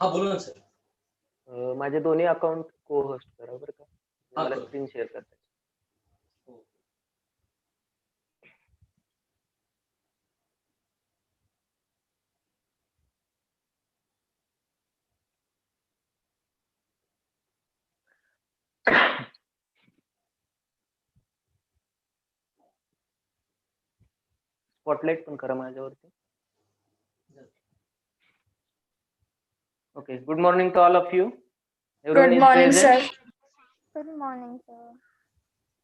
हा बोला ना सर. माझे दोन्ही अकाउंट को होस्ट करा बरं का. हा मला करू. स्क्रीन शेअर करता. हो. स्पॉटलाइट पण करा माझ्यावरती. Okay, good morning to all of you. Everyone Good is morning, present. sir. Good morning, sir.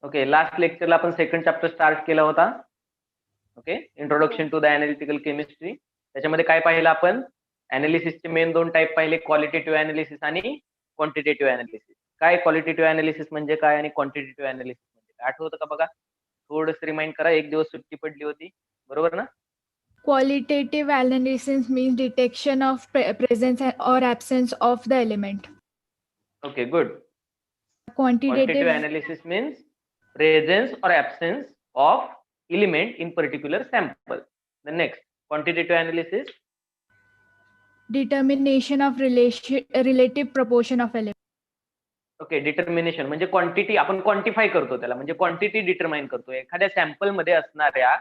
Okay, last lecture ला आपण सेकंड चॅप्टर स्टार्ट केला होता. Okay, introduction to the analytical chemistry. त्याच्यामध्ये काय पाहिलं आपण? अनालिसिसचे मेन दोन टाइप पाहिले, क्वालिटेटिव्ह अनालिसिस आणि क्वांटिटेटिव्ह अनालिसिस. काय क्वालिटेटिव्ह अनालिसिस म्हणजे काय आणि क्वांटिटेटिव्ह अनालिसिस म्हणजे काय, आठवतं का बघा? थोडंसं रिमाइंड करा. एक दिवस सुट्टी पडली होती, बरोबर ना? Qualitative analysis means detection of presence or absence of the element. Okay, good. Quantitative Quantitative analysis means presence or absence of element in particular sample. The next, quantitative analysis, determination of relative proportion of element. Okay, determination म्हणजे quantity आपण quantify करतो त्याला, म्हणजे quantity determine करतो. एखाद्या sample मध्ये असणाऱ्या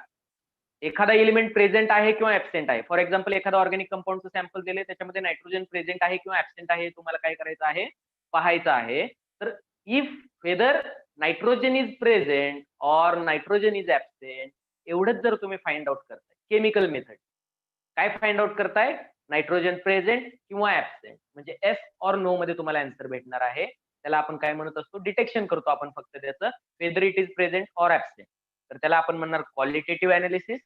एखादा एलिमेंट प्रेझेंट आहे किंवा ऍबसेंट आहे. फॉर एक्झाम्पल एखादा ऑर्गॅनिक कंपाऊंडचं सॅम्पल दिले, त्याच्यामध्ये नायट्रोजन प्रेझेंट आहे किंवा ऍबसेंट आहे, तुम्हाला काय करायचं आहे? पाहायचं आहे. तर if whether nitrogen is present or nitrogen is absent, एवढंच जर तुम्ही फाइंड आउट करताय केमिकल मेथड, काय फाइंड आउट करताय? नायट्रोजन प्रेझेंट किंवा ऍबसेंट, म्हणजे एस ऑर नो मध्ये तुम्हाला आन्सर भेटणार आहे. त्याला आपण काय म्हणत असतो? डिटेक्शन करतो आपण फक्त त्याचं, whether it is present or absent. तर त्याला आपण म्हणणार क्वालिटेटिव्ह अनालिसिस.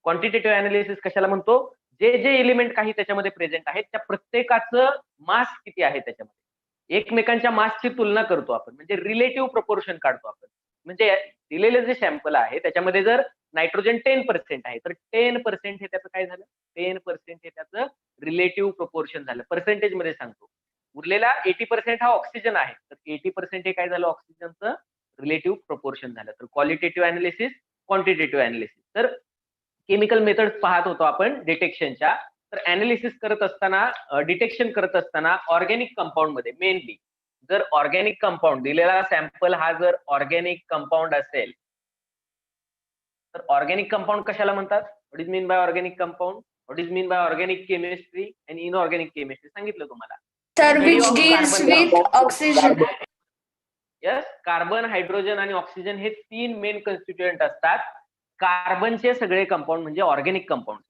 क्वांटिटेटिव्ह अनालिसिस कशाला म्हणतो? जे जे एलिमेंट काही त्याच्यामध्ये प्रेझेंट आहेत त्या प्रत्येकाचं मास किती आहे त्याच्यामध्ये, एकमेकांच्या मासची तुलना करतो आपण, म्हणजे रिलेटिव्ह प्रपोर्शन काढतो आपण. म्हणजे दिलेलं जे सॅम्पल आहे त्याच्यामध्ये जर नायट्रोजन 10% आहे तर 10% हे त्याचं काय झालं? 10% हे त्याचं रिलेटिव्ह प्रपोर्शन झालं. पर्सेंटेज मध्ये सांगतो. उरलेला 80% हा ऑक्सिजन आहे, तर 80% हे काय झालं? ऑक्सिजनचं रिलेटिव्ह प्रपोर्शन झालं. तर क्वालिटेटिव्ह अनालिसिस, क्वांटिटेटिव्ह अनालिसिस. तर केमिकल मेथड्स पाहत होतो आपण डिटेक्शनच्या. तर अनालिसिस करत असताना, डिटेक्शन करत असताना ऑर्गॅनिक कंपाऊंड मध्ये मेनली, जर ऑर्गॅनिक कंपाऊंड दिलेला सॅम्पल हा जर ऑर्गॅनिक कंपाऊंड असेल, तर ऑर्गॅनिक कंपाऊंड कशाला म्हणतात? What is mean by organic compound? What is mean by organic chemistry and inorganic chemistry? सांगितलं तुम्हाला. Sir, which deals with oxygen. Yes, carbon, hydrogen आणि ऑक्सिजन हे तीन मेन कन्स्टिट्युएंट असतात. कार्बनचे सगळे कंपाऊंड म्हणजे ऑर्गॅनिक कंपाऊंड.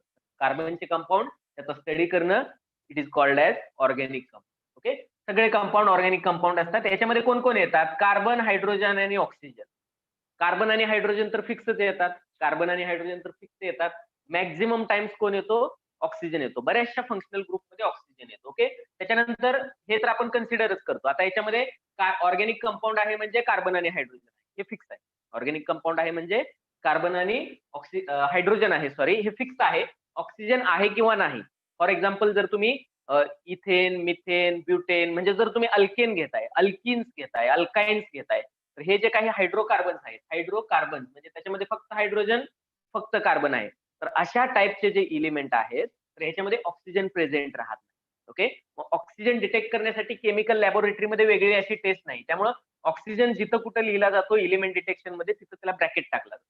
कार्बनचे कंपाऊंड त्याचा स्टडी करणं, it is called as organic compound. Okay, सगळे कंपाऊंड ऑर्गॅनिक कंपाऊंड असतात. याच्यामध्ये कोण कोण येतात? कार्बन, हायड्रोजन आणि ऑक्सिजन. कार्बन आणि हायड्रोजन तर फिक्सच येतात. कार्बन आणि हायड्रोजन तर फिक्स येतात. मॅक्झिमम टाइम्स कोण येतो? ऑक्सिजन येतो. बऱ्याचशा फंक्शनल ग्रुपमध्ये ऑक्सिजन येतो. ओके, त्याच्यानंतर हे तर आपण कन्सिडरच करतो. आता याच्यामध्ये ऑर्गॅनिक कंपाऊंड आहे म्हणजे कार्बन आणि हायड्रोजन आहे, हे फिक्स आहे. ऑर्गॅनिक कंपाऊंड आहे म्हणजे कार्बन आणि हायड्रोजन आहे, सॉरी, हे फिक्स आहे. ऑक्सिजन आहे किंवा नाही. फॉर एक्झाम्पल जर तुम्ही इथेन, मिथेन, ब्युटेन, म्हणजे जर तुम्ही अल्केन घेताय, अल्किन्स घेताय, अल्काइन्स घेताय, तर हे जे काही हायड्रोकार्बन्स आहेत, हायड्रोकार्बन म्हणजे त्याच्यामध्ये फक्त हायड्रोजन, फक्त कार्बन आहे. तर अशा टाईपचे जे इलिमेंट आहेत तर ह्याच्यामध्ये ऑक्सिजन प्रेझेंट राहत नाही. ओके, ऑक्सिजन डिटेक्ट करण्यासाठी केमिकल लॅबोरेटरीमध्ये वेगळी अशी टेस्ट नाही. त्यामुळे ऑक्सिजन जिथं कुठं लिहिला जातो इलिमेंट डिटेक्शन मध्ये, तिथं त्याला ब्रॅकेट टाकला जातो.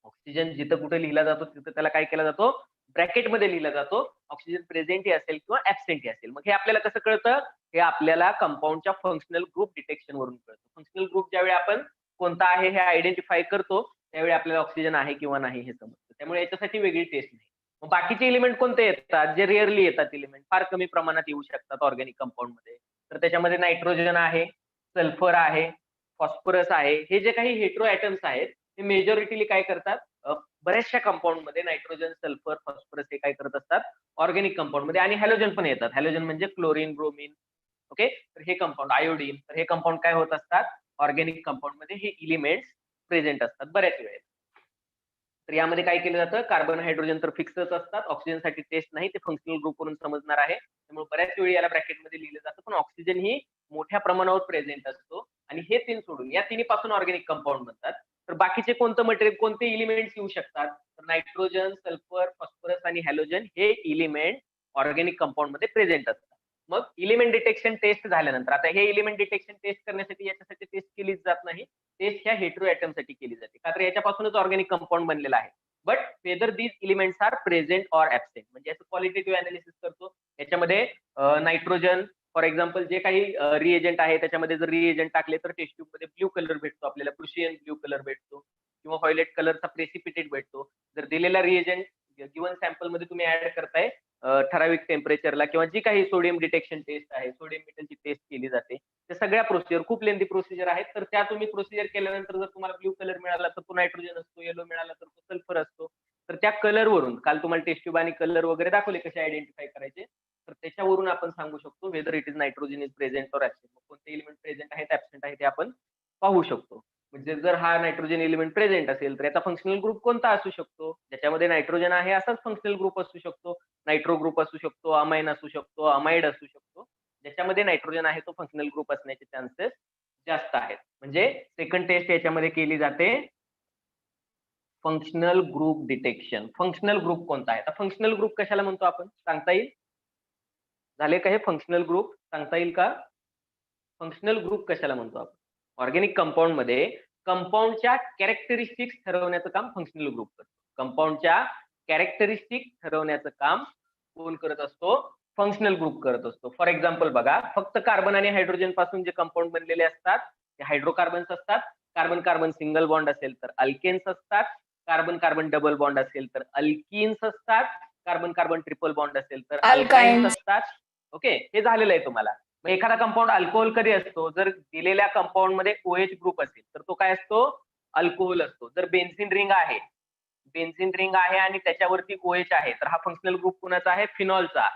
ऑक्सिजन जिथं कुठे लिहिला जातो तिथं त्याला काय केला जातो? ब्रॅकेटमध्ये लिहिला जातो. ऑक्सिजन प्रेझेंट असेल किंवा ऍबसेंट असेल. मग हे आपल्याला कसं कळतं? हे आपल्याला कंपाऊंडच्या फंक्शनल ग्रुप डिटेक्शन वरून कळतं. फंक्शनल ग्रुप ज्यावेळी आपण कोणता आहे हे आयडेंटिफाय करतो त्यावेळी आपल्याला ऑक्सिजन आहे किंवा नाही हे समजतं. त्यामुळे याच्यासाठी वेगळी टेस्ट नाही. मग बाकीचे एलिमेंट कोणते येतात? जे रेअरली येतात एलिमेंट, फार कमी प्रमाणात येऊ शकतात ऑर्गॅनिक कंपाऊंड मध्ये. तर त्याच्यामध्ये नायट्रोजन आहे, सल्फर आहे, फॉस्फरस आहे. हे जे काही हेट्रो ऍटम्स आहेत ते मेजॉरिटीली काय करतात? बऱ्याचशा कंपाऊंड मध्ये नायट्रोजन, सल्फर, फॉस्फरस हे काय करत असतात? ऑर्गॅनिक कंपाऊंड मध्ये. आणि हॅलोजन पण येतात. हॅलोजन म्हणजे क्लोरीन, ब्रोमीन. ओके, तर हे कंपाऊंड, आयोडीन, तर हे कंपाऊंड काय होत असतात? ऑर्गॅनिक कंपाऊंड मध्ये हे इलिमेंट्स प्रेझेंट असतात बऱ्याच वेळेस. तर यामध्ये काय केलं जातं? कार्बन, हायड्रोजन तर फिक्सच असतात. ऑक्सिजन साठी टेस्ट नाही, ते फंक्शनल ग्रुप वरून समजणार आहे. त्यामुळे बऱ्याच वेळी याला ब्रॅकेटमध्ये लिहिलं जातं. पण ऑक्सिजन ही मोठ्या प्रमाणावर प्रेझेंट असतो. आणि हे तीन सोडून या तिन्ही पासून ऑर्गॅनिक कंपाऊंड बनतात. तर बाकीचे कोणतं मटेरियल, कोणते इलिमेंट्स येऊ शकतात? तर नायट्रोजन, सल्फर, फॉस्फरस आणि हॅलोजन हे इलिमेंट ऑर्गॅनिक कंपाऊंड मध्ये प्रेझेंट असतात. मग इलिमेंट डिटेक्शन टेस्ट झाल्यानंतर आता हे इलिमेंट डिटेक्शन टेस्ट करण्यासाठी याच्यासाठी टेस्ट केलीच जात नाही, टेस्ट ह्या हेटेरो ऍटम साठी केली जाते, का तर याच्यापासूनच ऑर्गॅनिक कंपाऊंड बनलेला आहे. But whether these elements are present or absent, म्हणजे याचं क्वालिटेटिव्ह अनालिसिस करतो. याच्यामध्ये नायट्रोजन फॉर एक्झाम्पल जे काही रिएजंट आहे त्याच्यामध्ये जर रिएजंट टाकले तर टेस्ट ट्यूब मध्ये ब्ल्यू कलर भेटतो आपल्याला, प्रुशियन ब्ल्यू कलर भेटतो किंवा व्हायोलेट कलरचा प्रेसिपिटेट भेटतो. जर दिलेला रिएजंट गिवन सॅम्पल मध्ये तुम्ही ऍड करताय ठराविक टेम्परेचरला किंवा जी काही सोडियम डिटेक्शन टेस्ट आहे, सोडियम मेटलची टेस्ट केली जाते, त्या सगळ्या प्रोसिजर खूप लेंथी प्रोसिजर आहेत. तर त्या तुम्ही प्रोसिजर केल्यानंतर जर तुम्हाला ब्ल्यू कलर मिळाला तर तो नायट्रोजन असतो, येलो मिळाला तर तो सल्फर असतो. तर त्या कलरवरून काल तुम्हाला टेस्ट ट्यूब आणि कलर वगैरे दाखवले कसे आयडेंटिफाय करायचे, तर त्याच्यावरून आपण सांगू शकतो whether it is nitrogen is present or absent. कोणते एलिमेंट प्रेझेंट आहेत ऍबसेंट आहे ते आपण पाहू शकतो. म्हणजे जर हा नायट्रोजन एलिमेंट प्रेझेंट असेल तर याचा फंक्शनल ग्रुप कोणता असू शकतो, ज्याच्यामध्ये नायट्रोजन आहे असाच फंक्शनल ग्रुप असू शकतो. नायट्रो ग्रुप असू शकतो, अमाइन असू शकतो, अमाइड असू शकतो. ज्याच्यामध्ये नायट्रोजन आहे तो फंक्शनल ग्रुप असण्याचे चान्सेस जास्त आहेत. म्हणजे सेकंड टेस्ट याच्यामध्ये केली जाते functional group detection. Functional group कोणता आहे, तर फंक्शनल ग्रुप कशाला म्हणतो आपण सांगता येईल? झाले का हे फंक्शनल ग्रुप सांगता येईल का? फंक्शनल ग्रुप कशाला म्हणतो आपण? ऑर्गॅनिक कंपाऊंड मध्ये कंपाऊंडच्या कॅरेक्टरिस्टिक्स ठरवण्याचं काम फंक्शनल ग्रुप करतो. कंपाऊंडच्या कॅरेक्टरिस्टिक ठरवण्याचं काम कोण करत असतो? फंक्शनल ग्रुप करत असतो. फॉर एक्झाम्पल बघा, फक्त कार्बन आणि हायड्रोजन पासून जे कंपाऊंड बनलेले असतात ते हायड्रोकार्बन्स असतात. कार्बन कार्बन सिंगल बॉन्ड असेल तर अल्केन्स असतात. कार्बन कार्बन डबल बॉन्ड असेल तर अल्किन्स असतात. कार्बन कार्बन ट्रिपल बॉन्ड असेल तर अल्काइन्स असतात. ओके, हे झालेलं आहे तुम्हाला. मग एखादा कंपाऊंड अल्कोहोल कधी असतो? जर दिलेल्या कंपाऊंड मध्ये OH ग्रुप असेल तर तो काय असतो? अल्कोहोल असतो. जर बेन्झीन रिंग आहे आणि त्याच्यावरती OH आहे तर हा फंक्शनल ग्रुप कुणाचा आहे? फिनॉलचा.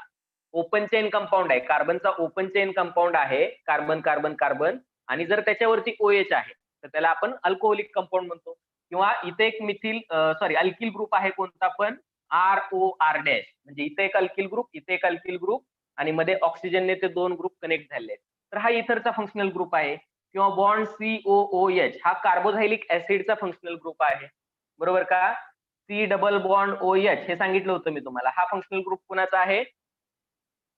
ओपन चेन कंपाऊंड आहे, कार्बनचा ओपन चेन कंपाऊंड आहे, कार्बन कार्बन कार्बन, आणि जर त्याच्यावरती OH आहे तर त्याला आपण अल्कोहोलिक कंपाऊंड म्हणतो. किंवा इथे एक मिथिल अल्किल ग्रुप आहे कोणता पण? ROR डॅश, म्हणजे इथे एक अल्किल ग्रुप, इथे एक अल्किल ग्रुप आणि मध्ये ऑक्सिजनने ते दोन ग्रुप कनेक्ट झाले, तर हा इथरचा फंक्शनल ग्रुप आहे. किंवा बॉन्ड COOH हा कार्बोझायलिक ऍसिडचा फंक्शनल ग्रुप आहे, बरोबर का? C डबल बॉन्ड OH हे सांगितलं होतं मी तुम्हाला, हा फंक्शनल ग्रुप कुणाचा आहे?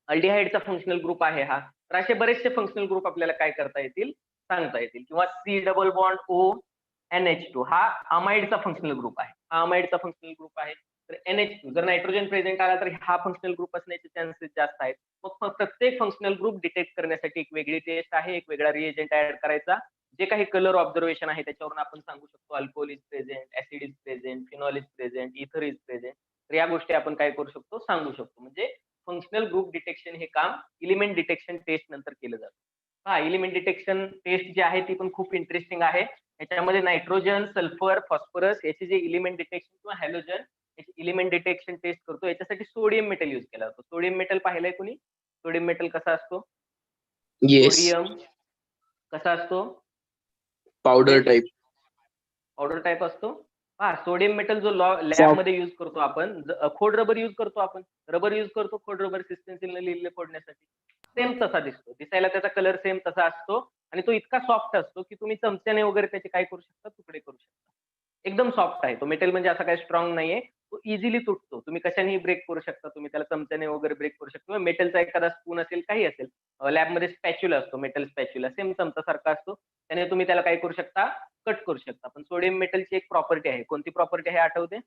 अल्डिहाइडचा फंक्शनल ग्रुप आहे हा. तर असे बरेचसे फंक्शनल ग्रुप आपल्याला काय करता येतील? सांगता येतील. किंवा C डबल बॉन्ड ONH2 हा अमाइडचा फंक्शनल ग्रुप आहे, हा अमाइडचा फंक्शनल ग्रुप आहे. तर NH2 जर नायट्रोजन प्रेझेंट आला तर हा फंक्शनल ग्रुप असण्याचे चान्सेस जास्त आहेत. मग प्रत्येक फंक्शनल ग्रुप डिटेक्ट करण्यासाठी एक वेगळी टेस्ट आहे, एक वेगळा रिएजंट ऍड करायचा. जे काही कलर ऑब्झर्वेशन आहे त्याच्यावरून आपण सांगू शकतो alcohol is present, acid is present, phenol is present, इथर इज प्रेझेंट. तर या गोष्टी आपण काय करू शकतो? सांगू शकतो. म्हणजे फंक्शनल ग्रुप डिटेक्शन हे काम इलिमेंट डिटेक्शन टेस्ट नंतर केलं जातं. हा, इलिमेंट डिटेक्शन टेस्ट जी आहे ती पण खूप इंटरेस्टिंग आहे. याच्यामध्ये नायट्रोजन, सल्फर, फॉस्फरस याचे जे इलिमेंट डिटेक्शन किंवा हॅलोजन याची इलिमेंट डिटेक्शन टेस्ट करतो. याच्यासाठी सोडियम मेटल यूज केला जातो. सोडियम मेटल पाहिलंय कोणी? सोडियम मेटल कसा असतो? सोडियम कसा असतो? पावडर टाइप असतो. हा, सोडियम मेटल जो लॅब मध्ये युज करतो आपण, खोड रबर युज करतो आपण, खोड रबर सिस्टेन्सिल लिहिले फोडण्यासाठी, सेम तसा दिसतो. दिसायला त्याचा कलर सेम तसा असतो आणि तो इतका सॉफ्ट असतो की तुम्ही चमच्याने वगैरे त्याचे काय करू शकता? तुकडे करू शकता. एकदम सॉफ्ट आहे तो मेटल, म्हणजे असा काही स्ट्रॉंग नाहीये, तो इझिली तुटतो. तुम्ही कशानेही ब्रेक करू शकता, तुम्ही त्याला चमच्याने वगैरे ब्रेक करू शकता. मेटलचा एखादा स्पून असेल, काही असेल, लॅबमध्ये स्पॅच्युला असतो, मेटल स्पॅच्युला सेम चमचासारखा असतो, त्याने तुम्ही त्याला काय करू शकता? कट करू शकता. पण सोडियम मेटलची एक प्रॉपर्टी आहे, कोणती प्रॉपर्टी आहे आठवते?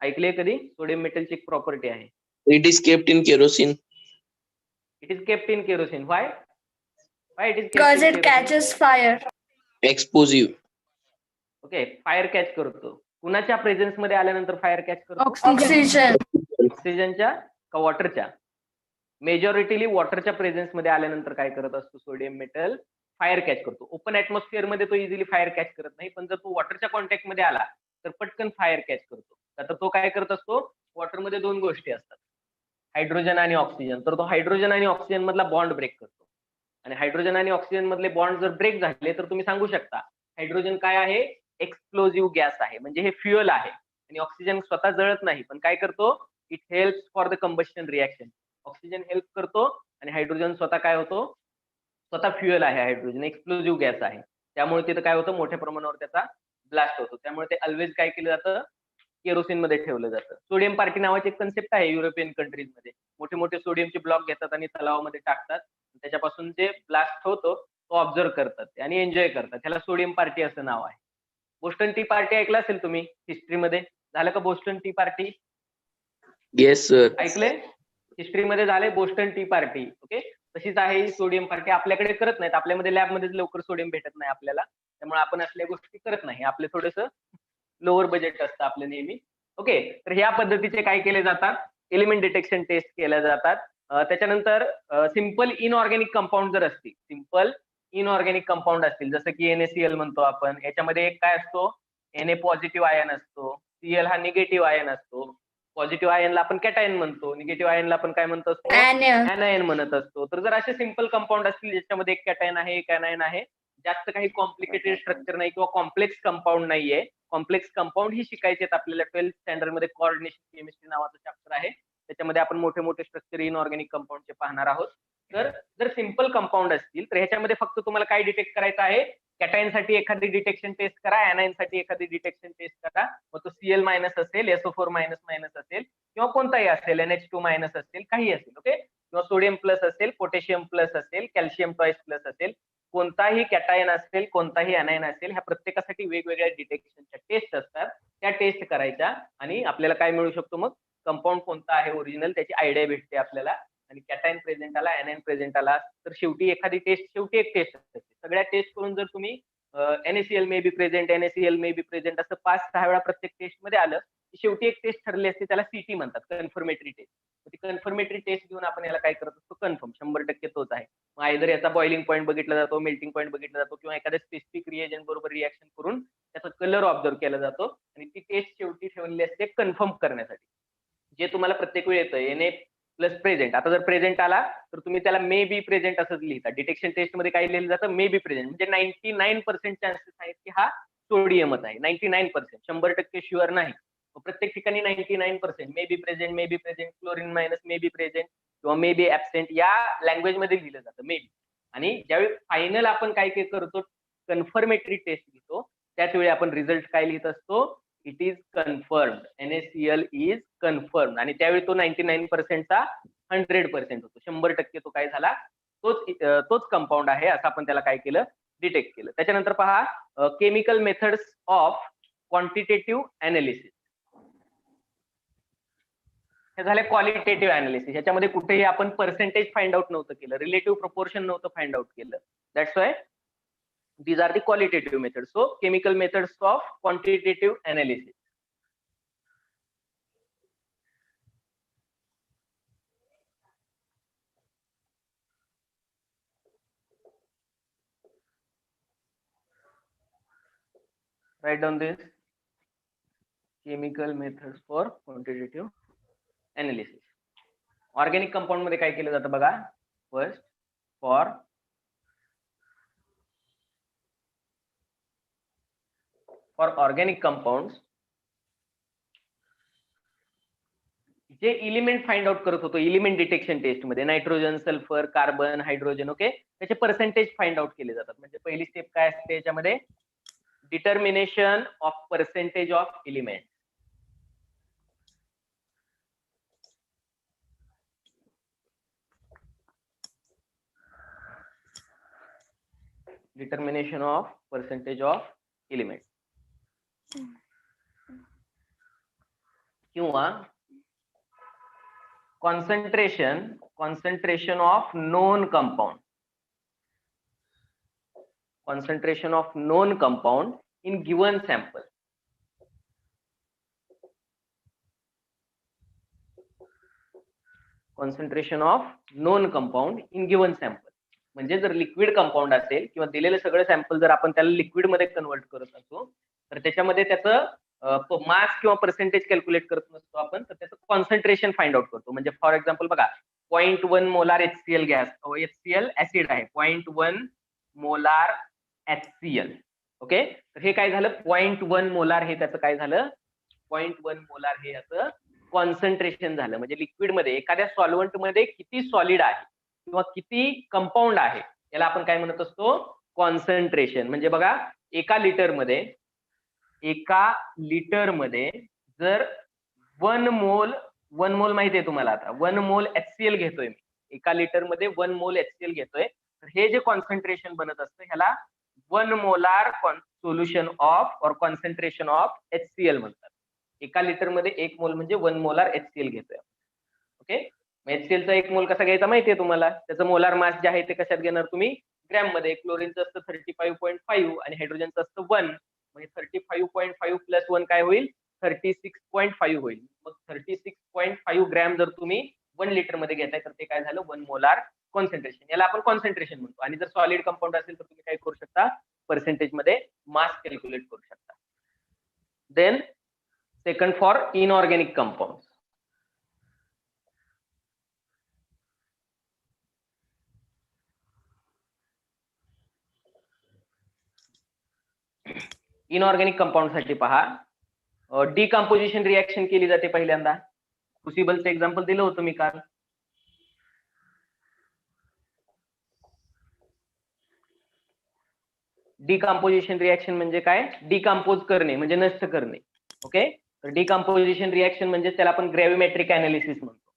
ऐकले कधी? सोडियम मेटलची एक प्रॉपर्टी आहे, it is kept in kerosene. It is kept in kerosene. Why it is Because it catches fire. Explosive. Okay, fire catch करतो. कुणाच्या प्रेझेन्स मध्ये आल्यानंतर फायर कॅच करतो? Oxygen. ऑक्सिजनच्या का वॉटरच्या? मेजॉरिटीली वॉटरच्या प्रेझेन्स मध्ये आल्यानंतर काय करत असतो? सोडियम मेटल फायर कॅच करतो. ओपन ऍटमॉस्फिअर मध्ये तो इझिली फायर कॅच करत नाही, पण जर तो वॉटरच्या कॉन्टॅक्ट मध्ये आला तर पटकन फायर कॅच करतो. तर तो काय करत असतो? वॉटरमध्ये दोन गोष्टी असतात, हायड्रोजन आणि ऑक्सिजन. तर तो हायड्रोजन आणि ऑक्सिजन मधला बॉन्ड ब्रेक करतो. आणि हायड्रोजन आणि ऑक्सिजन मधले बॉन्ड जर ब्रेक झाले तर तुम्ही सांगू शकता हायड्रोजन काय आहे? एक्सप्लोजिव्ह गॅस आहे, म्हणजे हे फ्युअल आहे. आणि ऑक्सिजन स्वतः जळत नाही, पण काय करतो? It helps for the combustion reaction. Oxygen help करतो आणि हायड्रोजन स्वतः काय होतो? स्वतः फ्युअल आहे. हायड्रोजन एक्सप्लोजिव्ह गॅस आहे, त्यामुळे तिथं काय होतं? मोठ्या प्रमाणावर त्याचा ब्लास्ट होतो. त्यामुळे ते ऑलवेज काय केलं जातं? केरोसिन मध्ये ठेवलं जातं. सोडियम पार्टी नावाची एक कन्सेप्ट आहे युरोपियन कंट्रीज मध्ये. मोठे मोठे सोडियमचे ब्लॉक घेतात आणि तलावामध्ये टाकतात. त्याच्यापासून जे ब्लास्ट होतो तो ऑब्झर्व करतात आणि एन्जॉय करतात. त्याला सोडियम पार्टी असं नाव आहे. बोस्टन टी पार्टी ऐकलं असेल तुम्ही हिस्ट्रीमध्ये. झालं का Boston T party? Yes, sir. ऐकलंय? हिस्ट्रीमध्ये झाले बोस्टन टी पार्टी. ओके, तशीच आहे ही सोडियम पार्टी. आपल्याकडे करत नाहीत, आपल्यामध्ये लॅबमध्ये लवकर सोडियम भेटत नाही आपल्याला, त्यामुळे आपण असल्या गोष्टी करत नाही. आपले थोडंसं लोअर बजेट असतं आपलं नेहमी. ओके, तर ह्या पद्धतीचे काय केले जातात? एलिमेंट डिटेक्शन टेस्ट केल्या जातात. त्याच्यानंतर सिम्पल इनऑर्गॅनिक कंपाऊंड जर असतील, सिम्पल इनऑर्गॅनिक कंपाऊंड असतील, जसं की NaCl म्हणतो आपण, याच्यामध्ये एक काय असतो? Na पॉझिटिव्ह आयन असतो, Cl हा निगेटिव्ह आयन असतो. पॉझिटिव्ह आयनला आपण कॅटायन म्हणतो, निगेटिव्ह आयनला आपण काय म्हणतो असतो? Anion. एनायन म्हणत असतो. तर जर असे सिम्पल कंपाऊंड असतील ज्याच्यामध्ये एक कॅटायन आहे, एक एनायन आहे, जास्त काही कॉम्प्लिकेटेड स्ट्रक्चर नाही किंवा कॉम्प्लेक्स कंपाऊंड नाहीये. कॉम्प्लेक्स कंपाऊंड ही शिकायचे आहेत आपल्याला 12th स्टँडर्ड मध्ये. कोऑर्डिनेशन केमिस्ट्री नावाचं चॅप्टर आहे, त्याच्यामध्ये आपण मोठे मोठे स्ट्रक्चर इनऑर्गॅनिक कंपाऊंडचे पाहणार आहोत. तर जर सिम्पल कंपाऊंड असतील तर ह्याच्यामध्ये फक्त तुम्हाला काय डिटेक्ट करायचं आहे? कॅटायन साठी एखादी डिटेक्शन टेस्ट करा, एनायन साठी एखादी डिटेक्शन टेस्ट करा. मग तो Cl मायनस असेल, SO4 मायनस मायनस असेल किंवा कोणताही असेल, NH2 मायनस असेल, काही असेल. ओके, किंवा सोडियम प्लस असेल, पोटॅशियम प्लस असेल, कॅल्शियम ट्वाइस प्लस असेल, कोणताही कॅटायन असेल, कोणताही एनायन असेल, ह्या प्रत्येकासाठी वेगवेगळ्या डिटेक्शनच्या टेस्ट असतात. त्या टेस्ट करायच्या आणि आपल्याला काय मिळू शकतो? मग कंपाऊंड कोणता आहे ओरिजिनल त्याची आयडिया भेटते आपल्याला. आणि कॅटायन प्रेझेंट आला, एनायन प्रेझेंट आला, तर शेवटी एखादी टेस्ट, शेवटी एक टेस्ट असते. सगळ्या टेस्ट करून जर तुम्ही NaCl may be present, NaCl may be present असं 5-6 वेळा प्रत्येक टेस्ट मध्ये आलं, शेवटी एक टेस्ट ठरली असते, त्याला CT म्हणतात, कन्फर्मेटरी टेस्ट. ती कन्फर्मेटरी टेस्ट घेऊन आपण याला काय करत असतो? कन्फर्म, 100% तोच आहे. मग आयदर याचा बॉइलिंग पॉईंट बघितला जातो, मेल्टिंग पॉईंट बघितला जातो, किंवा एखाद्या स्पेसिफिक रिएजंट बरोबर रिएक्शन करून त्याचा कलर ऑब्झर्व केला जातो आणि ती टेस्ट शेवटी ठेवलेली असते कन्फर्म करण्यासाठी. जे तुम्हाला प्रत्येक वेळी येतं Na प्लस प्रेझेंट. आता जर प्रेझेंट आला तर तुम्ही त्याला मे बी प्रेझेंट असंच लिहिता. डिटेक्शन टेस्ट मध्ये काय लिहिलं जातं? May be present. म्हणजे 99% चान्सेस आहेत की हा सोडियमच आहे. 99%, 100% शुअर नाही. प्रत्येक ठिकाणी 99% may be present, may be present, chlorine minus may be present किंवा मे बी ऍबसेंट या लँग्वेज मध्ये लिहिलं जातं मे बी. आणि ज्यावेळी फायनल आपण काय काय करतो? कन्फर्मेटरी टेस्ट घेतो, त्याच वेळी आपण रिझल्ट काय लिहित असतो? It is confirmed, NaCl is confirmed. आणि त्यावेळी तो 99% चा 100% होतो. 100% तो काय झाला? तोच कंपाऊंड आहे असं आपण त्याला काय केलं? डिटेक्ट केलं. त्याच्यानंतर पहा, chemical methods of quantitative analysis. हे झाले क्वालिटेटिव्ह अनालिसिस. याच्यामध्ये कुठेही आपण पर्सेंटेज फाइंड आउट नव्हतं केलं, रिलेटिव्ह प्रोपोर्शन नव्हतं फाइंड आउट केलं. That's why these are the qualitative methods. So chemical methods of quantitative analysis. Write down this: chemical methods for quantitative analysis. Organic compound मध्ये काय केलं जातं बघा. First, for organic compounds जे element find out करत होतो element detection taste मध्ये, nitrogen, sulphur, carbon, hydrogen, okay, त्याचे पर्सेंटेज फाइंड आउट केले जातात. म्हणजे पहिली स्टेप काय असते याच्यामध्ये? Determination of percentage of element. Determination of percentage of element किंवा concentration of known compound. Concentration of known compound in given sample. Concentration of known compound in given sample. म्हणजे जर लिक्विड कंपाऊंड असेल किंवा दिलेलं सगळं सॅम्पल जर आपण त्याला लिक्विड मध्ये कन्वर्ट करत असतो तर त्याच्यामध्ये त्याचं मास किंवा पर्सेंटेज कॅल्क्युलेट करत नसतो आपण, तर त्याचं कॉन्सन्ट्रेशन फाइंड आउट करतो. म्हणजे फॉर एक्झाम्पल बघा, 0.1 molar HCl gas, HCl acid आहे, 0.1 मोलार HCl. ओके, तर हे काय झालं? 0.1 मोलार हे त्याचं काय झालं? 0.1 मोलार हे याचं कॉन्सन्ट्रेशन झालं. म्हणजे लिक्विड मध्ये एखाद्या सॉल्व्हंट मध्ये किती सॉलिड आहे किंवा किती कंपाऊंड आहे याला आपण काय म्हणत असतो? कॉन्सन्ट्रेशन. म्हणजे बघा, एका लिटर मध्ये जर 1 मोल माहिती आहे तुम्हाला आता 1 मोल HCl घेतोय मी, एका लिटर मध्ये 1 मोल HCl घेतोय, तर हे जे कॉन्सन्ट्रेशन बनत असतं ह्याला 1 मोलार सोल्युशन ऑफ और कॉन्सन्ट्रेशन ऑफ HCl म्हणतात. एका लिटर मध्ये 1 मोल म्हणजे 1 मोलार HCl घेतोय. ओके, HCl चा 1 मोल कसा घ्यायचा माहितीये तुम्हाला, त्याचं मोलार मास जे आहे ते कशात घेणार तुम्ही, ग्रॅम मध्ये. क्लोरीनचं असतं 35.5 आणि हायड्रोजनचं असतं 1, म्हणजे 35.5 प्लस 1 काय होईल, 36.5 होईल. मग 36.5 ग्रॅम जर तुम्ही 1 लिटर मध्ये घेताय तर ते काय झालं, 1 मोलार कॉन्सन्ट्रेशन. याला आपण कॉन्सन्ट्रेशन म्हणतो. आणि जर सॉलिड कंपाऊंड असेल तर तुम्ही काय करू शकता, पर्सेंटेज मध्ये मास कॅल्क्युलेट करू शकता. Then second for inorganic compound. Inorganic compound साठी पहा, डिकम्पोजिशन रिएक्शन केली जाते पहिल्यांदा. क्रुसिबलचं एक्झाम्पल दिलं होतं मी काल. डिकम्पोजिशन रिएक्शन म्हणजे काय, डिकम्पोज करणे म्हणजे नष्ट करणे. ओके, तर डिकम्पोजिशन रिएक्शन म्हणजे त्याला आपण ग्रॅव्हिमेट्रिक अनालिसिस म्हणतो.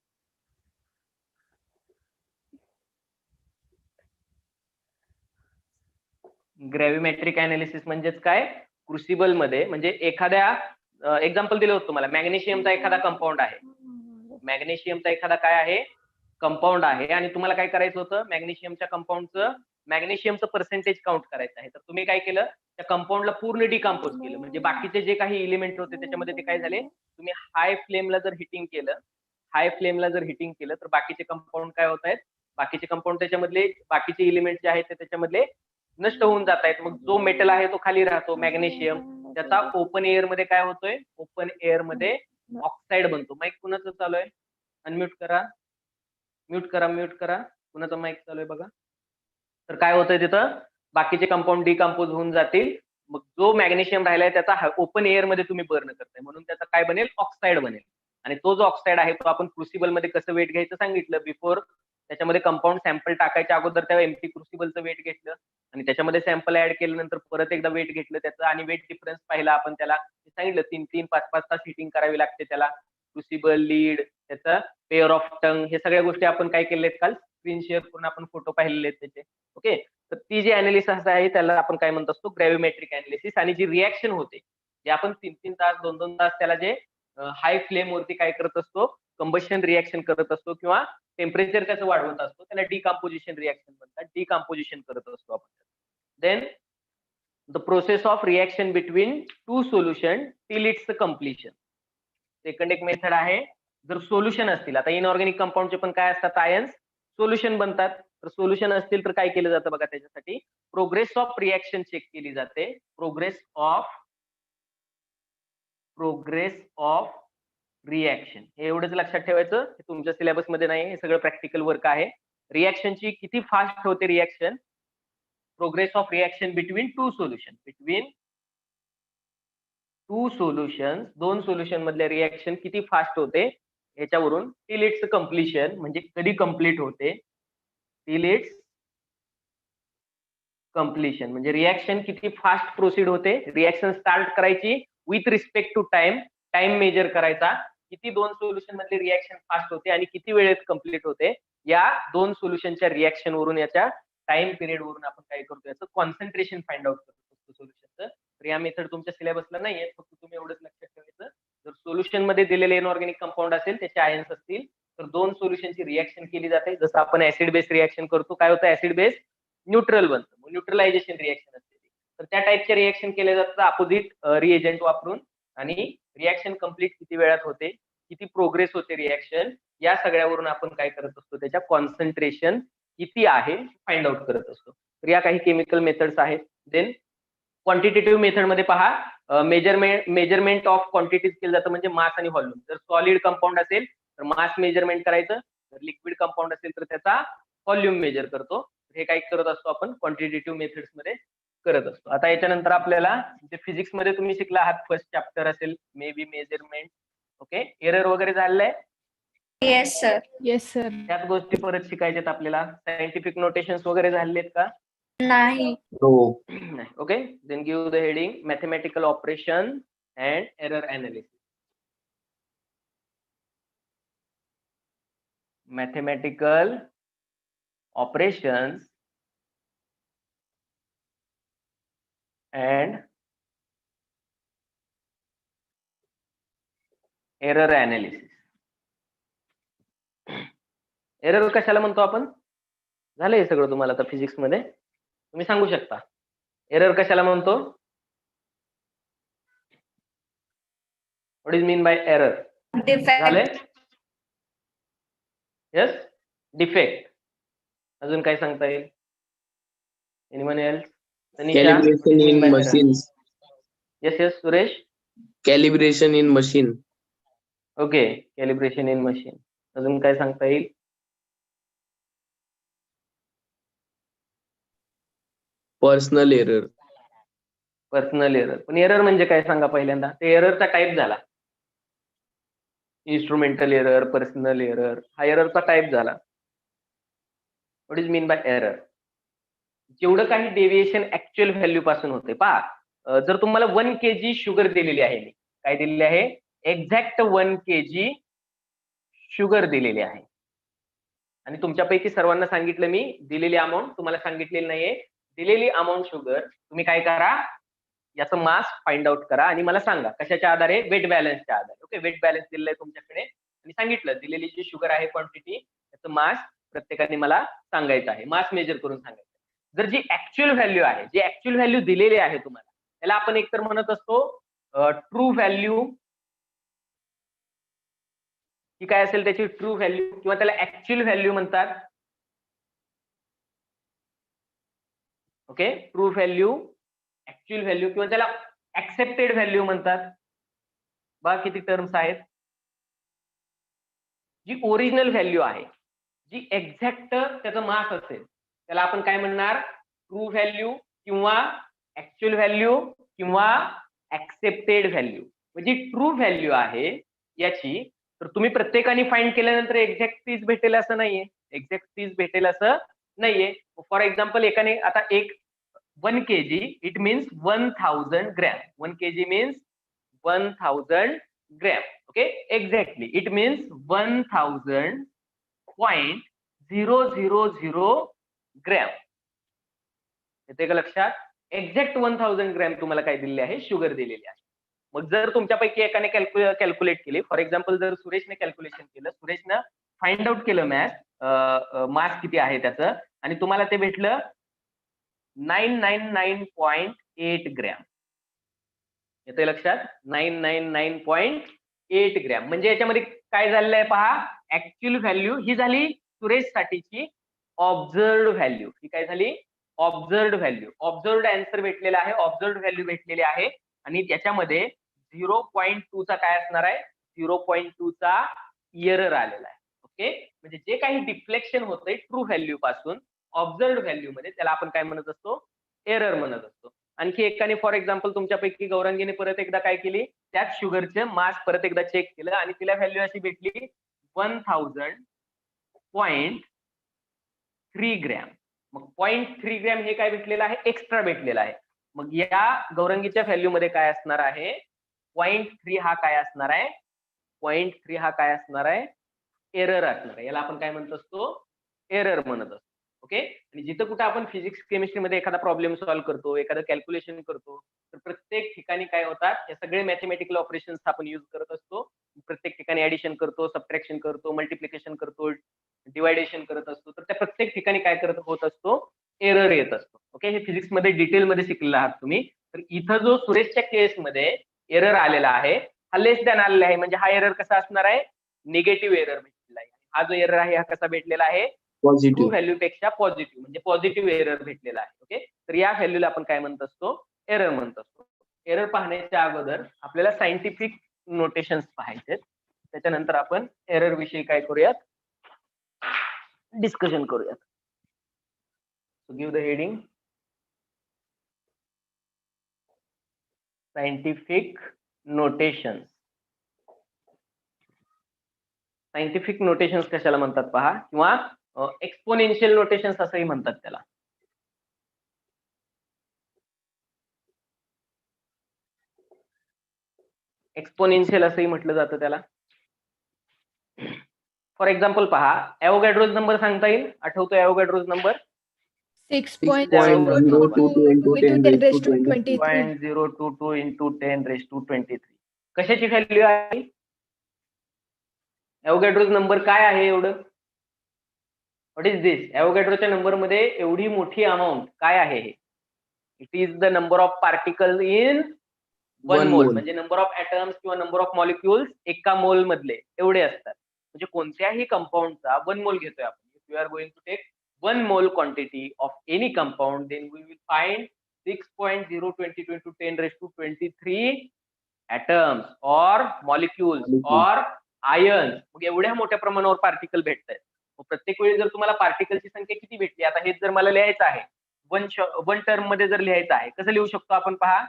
ग्रॅव्हिमेट्रिक अनालिसिस म्हणजेच काय, क्रुसिबल मध्ये म्हणजे एखाद्या एक्झाम्पल दिलं होतं तुम्हाला, मॅग्नेशियमचा एखादा कंपाऊंड आहे, मॅग्नेशियमचा एखादा काय आहे, कंपाऊंड आहे, आणि तुम्हाला काय करायचं होतं, मॅग्नेशियमचं पर्सेंटेज काउंट करायचं आहे. तर तुम्ही काय केलं, त्या कंपाऊंडला पूर्ण डिकम्पोज केलं, म्हणजे बाकीचे जे काही एलिमेंट होते त्याच्यामध्ये ते काय झाले, तुम्ही हाय फ्लेमला जर हिटिंग केलं तर बाकीचे कंपाऊंड काय होत आहेत, बाकीचे कंपाऊंड त्याच्यामधले बाकीचे एलिमेंट जे आहेत ते त्याच्यामधले नष्ट होऊन जात आहेत. मग जो मेटल आहे तो खाली राहतो, मॅग्नेशियम, त्याचा ओपन एअर मध्ये काय होतोय, ओपन एअर मध्ये ऑक्साईड बनतो. माईक कुणाचं चालू आहे, अनम्यूट करा, म्यूट करा, कुणाचं माईक चालू आहे बघा. तर काय होतंय, तिथं बाकीचे कंपाऊंड डिकम्पोज होऊन जातील. मग जो मॅग्नेशियम राहिलाय त्याचा ओपन एअर मध्ये तुम्ही बर्न करताय, म्हणून त्याचा काय बनेल, ऑक्साईड बनेल. आणि तो जो ऑक्साईड आहे तो आपण क्रुसिबल मध्ये कसं वेट घ्यायचं सांगितलं बिफोर. त्याच्यामध्ये कंपाऊंड सॅम्पल टाकायच्या अगोदर त्या एम्प्टी क्रुसिबलचं वेट घेतलं, आणि त्याच्यामध्ये सॅम्पल ऍड केल्यानंतर परत एकदा वेट घेतलं त्याचं, आणि वेट डिफरन्स पाहिला आपण. त्याला सांगितलं 3-3, 5-5 तास हिटिंग करावी लागते त्याला. क्रुसिबल, लीड, त्याचा पेअर ऑफ टंग, हे सगळ्या गोष्टी आपण काय केलेत काल, स्क्रीन शेअर करून आपण फोटो पाहिलेले आहेत त्याचे. ओके, तर ती जी अनालिसिस आहे त्याला आपण काय म्हणत असतो, ग्रॅव्हिमेट्रिक अनालिसिस. आणि जी रिएक्शन होते, जे आपण 3-3 तास 2-2 तास त्याला जे हाय फ्लेम वरती काय करत असतो, कंबशन रिएक्शन करत असतो किंवा टेम्परेचर त्याचं वाढवत असतो, त्याला डिकम्पोजिशन रिएक्शन म्हणतात. डिकम्पोजिशन करत असतो आपण. Then the process of reaction between two solution till its completion. Second एक मेथड आहे, जर सोल्युशन असतील, आता इनऑर्गॅनिक कंपाऊंडचे पण काय असतात, आयन्स सोल्युशन बनतात. तर सोल्युशन असतील तर काय केलं जातं बघा, त्याच्यासाठी प्रोग्रेस ऑफ रिएक्शन चेक केली जाते. प्रोग्रेस ऑफ रिएक्शन, हे एवढंच लक्षात ठेवायचं, हे तुमच्या सिलेबस मध्ये नाही, हे सगळं प्रॅक्टिकल वर्क आहे. रिएक्शनची किती फास्ट होते reaction, progress of reaction between two solution, दोन सोल्युशन मधले रिएक्शन किती फास्ट होते याच्यावरून टिल इट्स कम्प्लिशन म्हणजे कधी कंप्लीट होते, टिल इट्स कम्प्लिशन म्हणजे रिएक्शन किती फास्ट प्रोसीड होते. रिएक्शन स्टार्ट करायची with respect to time measure करायचा, किती दोन सोल्युशन मधले रिएक्शन फास्ट होते आणि किती वेळेत कंप्लीट होते. या दोन सोल्युशनच्या रिएक्शन वरून, याच्या टाइम पिरियड वरून आपण काय करतो, याचं कॉन्सन्ट्रेशन फाइंड आउट करतो सोल्युशनचं. तर या मेथड तुमच्या सिलेबसला नाहीये, फक्त तुम्ही एवढंच लक्षात ठेवायचं, जर सोल्युशन मध्ये दिलेले इनऑर्गॅनिक कंपाऊंड असेल, त्याचे आयन्स असतील, तर दोन सोल्युशनची रिएक्शन केली जाते. जसं आपण ऍसिड बेस रिएक्शन करतो, काय होतं, ऍसिड बेस न्यूट्रल बनतं, न्यूट्रलायझेशन रिएक्शन असते. तर त्या टाईपचे रिएक्शन केले जातात अपोजिट रिएजंट वापरून, आणि रिएक्शन कंप्लीट किती वेळात होते, किती प्रोग्रेस होते रिएक्शन, या सगळ्यावरून आपण काय करत असतो, त्याच्या कॉन्सन्ट्रेशन किती आहे फाइंड आउट करत असतो. तर या काही केमिकल मेथड्स आहेत. देन क्वांटिटेटिव्ह मेथड मध्ये पहा, मेजरमेंट ऑफ क्वांटिटीज केलं जातं, म्हणजे मास आणि व्हॉल्यूम. जर सॉलिड कंपाऊंड असेल तर मास मेजरमेंट करायचं, जर लिक्विड कंपाऊंड असेल तर त्याचा व्हॉल्यूम मेजर करतो. हे काय करत असतो आपण क्वांटिटेटिव्ह मेथड्स मध्ये करत असतो. आता याच्यानंतर आपल्याला जे फिजिक्स मध्ये तुम्ही शिकला आहात, फर्स्ट चॅप्टर असेल may be measurement. Okay, error वगैरे झालेलं आहे, Yes, sir. Yes, sir. त्याच गोष्टी परत शिकायच्यात आपल्याला. सायंटिफिक नोटेशन्स वगैरे झालेत का? Nahi. No. Okay, then give the heading mathematical operation and error analysis. mathematical operations and error analysis. Error कशाला म्हणतो आपण? झालंय सगळं तुम्हाला आता फिजिक्स मध्ये, तुम्ही सांगू शकता एरर कशाला म्हणतो? What is mean by error? झालंय? Defect. Yes, defect. अजून काय सांगता येईल? Anyone else? Calibration in machines. Yes yes Suresh. Calibration in machine. Okay, calibration in machine. अजून काय सांगता येईल? Personal error. Personal error. पण एरर म्हणजे काय सांगा पहिल्यांदा? ते एररचा टाईप झाला. इन्स्ट्रुमेंटल एरर, पर्सनल एरर, हा एररचा टाईप झाला. What is mean by error? जेवढं काही डेव्हिएशन ऍक्च्युअल व्हॅल्यू पासून होते. पहा, जर तुम्हाला 1 kg शुगर दिलेली आहे, मी काय दिलेली आहे? एक्झॅक्ट 1 kg शुगर दिलेली आहे. आणि तुमच्यापैकी सर्वांना सांगितलं मी दिलेली अमाऊंट तुम्हाला सांगितलेली नाहीये. दिलेली अमाऊंट शुगर तुम्ही काय करा, याचं मास फाइंड आउट करा आणि मला सांगा कशाच्या आधारे? वेट बॅलन्सच्या आधारे. ओके, वेट बॅलन्स दिलेला आहे तुमच्याकडे आणि सांगितलं दिलेली जी शुगर आहे क्वांटिटी, त्याचं मास प्रत्येकाने मला सांगायचं आहे, मास मेजर करून सांगायचं. जर जी ऍक्च्युअल व्हॅल्यू आहे, जी ऍक्च्युअल व्हॅल्यू दिलेली आहे तुम्हाला, त्याला आपण एकतर म्हणत असतो ट्रू व्हॅल्यू, ही काय असेल त्याची ट्रू व्हॅल्यू, किंवा त्याला ऍक्च्युअल व्हॅल्यू म्हणतात. Okay, true value, actual value, किंवा त्याला ऍक्सेप्टेड व्हॅल्यू म्हणतात. बघा किती टर्म्स आहेत. जी ओरिजिनल व्हॅल्यू आहे, जी एक्झॅक्ट त्याचं मास असेल, त्याला आपण काय म्हणणार? ट्रू व्हॅल्यू किंवा ऍक्च्युअल व्हॅल्यू किंवा ऍक्सेप्टेड व्हॅल्यू. म्हणजे ट्रू व्हॅल्यू आहे याची, तर तुम्ही प्रत्येकाने फाइंड केल्यानंतर एक्झॅक्ट तीच भेटेल असं नाहीये. एक्झॅक्ट तीच भेटेल असं नाहीये. फॉर एक्झाम्पल एकाने आता 1 kg it means 1000 gram. 1 kg means 1000 gram. Okay, exactly it means 1000.000 gram. येते का लक्षात? एक्झॅक्ट 1000 ग्रॅम तुम्हाला काय दिलेली आहे? शुगर दिलेली आहे. मग जर तुमच्यापैकी एकाने कॅल्क्युलेट केली, फॉर एक्झाम्पल जर सुरेशने कॅल्क्युलेशन केलं, सुरेशनं फाइंड आउट केलं मास किती आहे त्याचं, आणि तुम्हाला ते भेटलं 999.8 ग्रॅम. येते लक्षात? 999.8 ग्रॅम. म्हणजे याच्यामध्ये काय झालेलं आहे पहा, ऍक्च्युअल व्हॅल्यू ही झाली सुरेश साठीची ऑब्झर्व्ड व्हॅल्यू. ही काय झाली? ऑब्झर्व्ड व्हॅल्यू. ऑब्झर्व्ड आन्सर भेटलेला आहे, ऑब्झर्व्ड व्हॅल्यू भेटलेली आहे. आणि त्याच्यामध्ये 0.2 चा काय असणार आहे? 0.2 चा एरर आलेला आहे. ओके, म्हणजे जे काही डिफ्लेक्शन होतंय ट्रू व्हॅल्यू पासून ऑब्झर्व्ड व्हॅल्यू मध्ये, त्याला आपण काय म्हणत असतो? एरर म्हणत असतो. आणखी एकाने फॉर एक्झाम्पल तुमच्यापैकी गौरांगीने परत एकदा काय केली, त्याच शुगरचे मास परत एकदा चेक केलं आणि तिला व्हॅल्यू अशी भेटली 1000.3 ग्रॅम. मग 0.3 ग्रॅम हे काय भेटलेलं आहे? एक्स्ट्रा भेटलेलं आहे. मग या गौरंगीच्या व्हॅल्यू मध्ये काय असणार आहे? 0.3 हा काय असणार आहे? 0.3 हा काय असणार आहे? एरर असणार आहे. याला आपण काय म्हणत असतो? एरर म्हणत असतो. ओके, आणि जिथं कुठं आपण फिजिक्स केमिस्ट्रीमध्ये एखादा प्रॉब्लेम सॉल्व्ह करतो, एखादं कॅल्क्युलेशन करतो, तर प्रत्येक ठिकाणी काय होतात? हे सगळे मॅथमॅटिकल ऑपरेशन्स आपण युज करत असतो. प्रत्येक ठिकाणी ऍडिशन करतो, सबट्रॅक्शन करतो, मल्टिप्लिकेशन करतो, डिवायडेशन करत असतो. तर त्या प्रत्येक ठिकाणी काय होत असतो? एरर येत असतो. ओके, हे फिजिक्स मध्ये डिटेलमध्ये शिकलेला आहात तुम्ही. तर इथं जो सुरेशच्या केसमध्ये एरर आलेला आहे, हा लेस दॅन आलेला आहे. म्हणजे हा एरर कसा असणार आहे? निगेटिव्ह एरर भेटलेला आहे. हा जो एरर आहे हा कसा भेटलेला आहे? True Positive. व्हॅल्यू पेक्षा पॉझिटिव्ह, म्हणजे पॉझिटिव्ह एरर भेटलेला आहे. ओके, तर या व्हॅल्यूला आपण काय म्हणत असतो? एरर म्हणत असतो. एरर पाहण्याच्या अगोदर आपल्याला सायंटिफिक नोटेशन्स पाहायचे, त्याच्यानंतर आपण एरर विषयी काय करूयात? डिस्कशन करूयात. Give the heading scientific notations. Scientific notations कशाला म्हणतात पहा, किंवा एक्सपोनेन्शियल नोटेशन्स असंही म्हणतात त्याला. एक्सपोनेन्शियल असंही म्हटलं जातं त्याला. फॉर एक्झाम्पल पहा, ॲव्होगॅड्रोज नंबर सांगता येईल? आठवतो ॲव्होगॅड्रोज number? 6.02 into 10 raised to 23. 0.022 into 10 raised to 23. कशाची व्हॅल्यू आहे? ॲव्होगॅड्रोज नंबर काय आहे एवढं? What is this? ॲव्होगॅड्रोच्या नंबर मध्ये एवढी मोठी अमाऊंट काय आहे हे? It is the number of particle in 1 mole, म्हणजे नंबर ऑफ ॲटम्स किंवा नंबर ऑफ मॉलिक्युल्स एका मोल मधले एवढे असतात. म्हणजे कोणत्याही कंपाऊंडचा 1 मोल घेतोय आपण. If you are going to take 1 mole quantity of any compound, then we will find 6.022 into 10 raised to 23 atoms or molecules or ions. मग एवढ्या मोठ्या प्रमाणावर पार्टिकल भेटत आहेत. मग प्रत्येक वेळी जर तुम्हाला पार्टिकलची संख्या किती भेटली, आता हेच जर मला लिहायचं आहे वन टर्म मध्ये जर लिहायचं आहे, कसं लिहू शकतो आपण? पहा,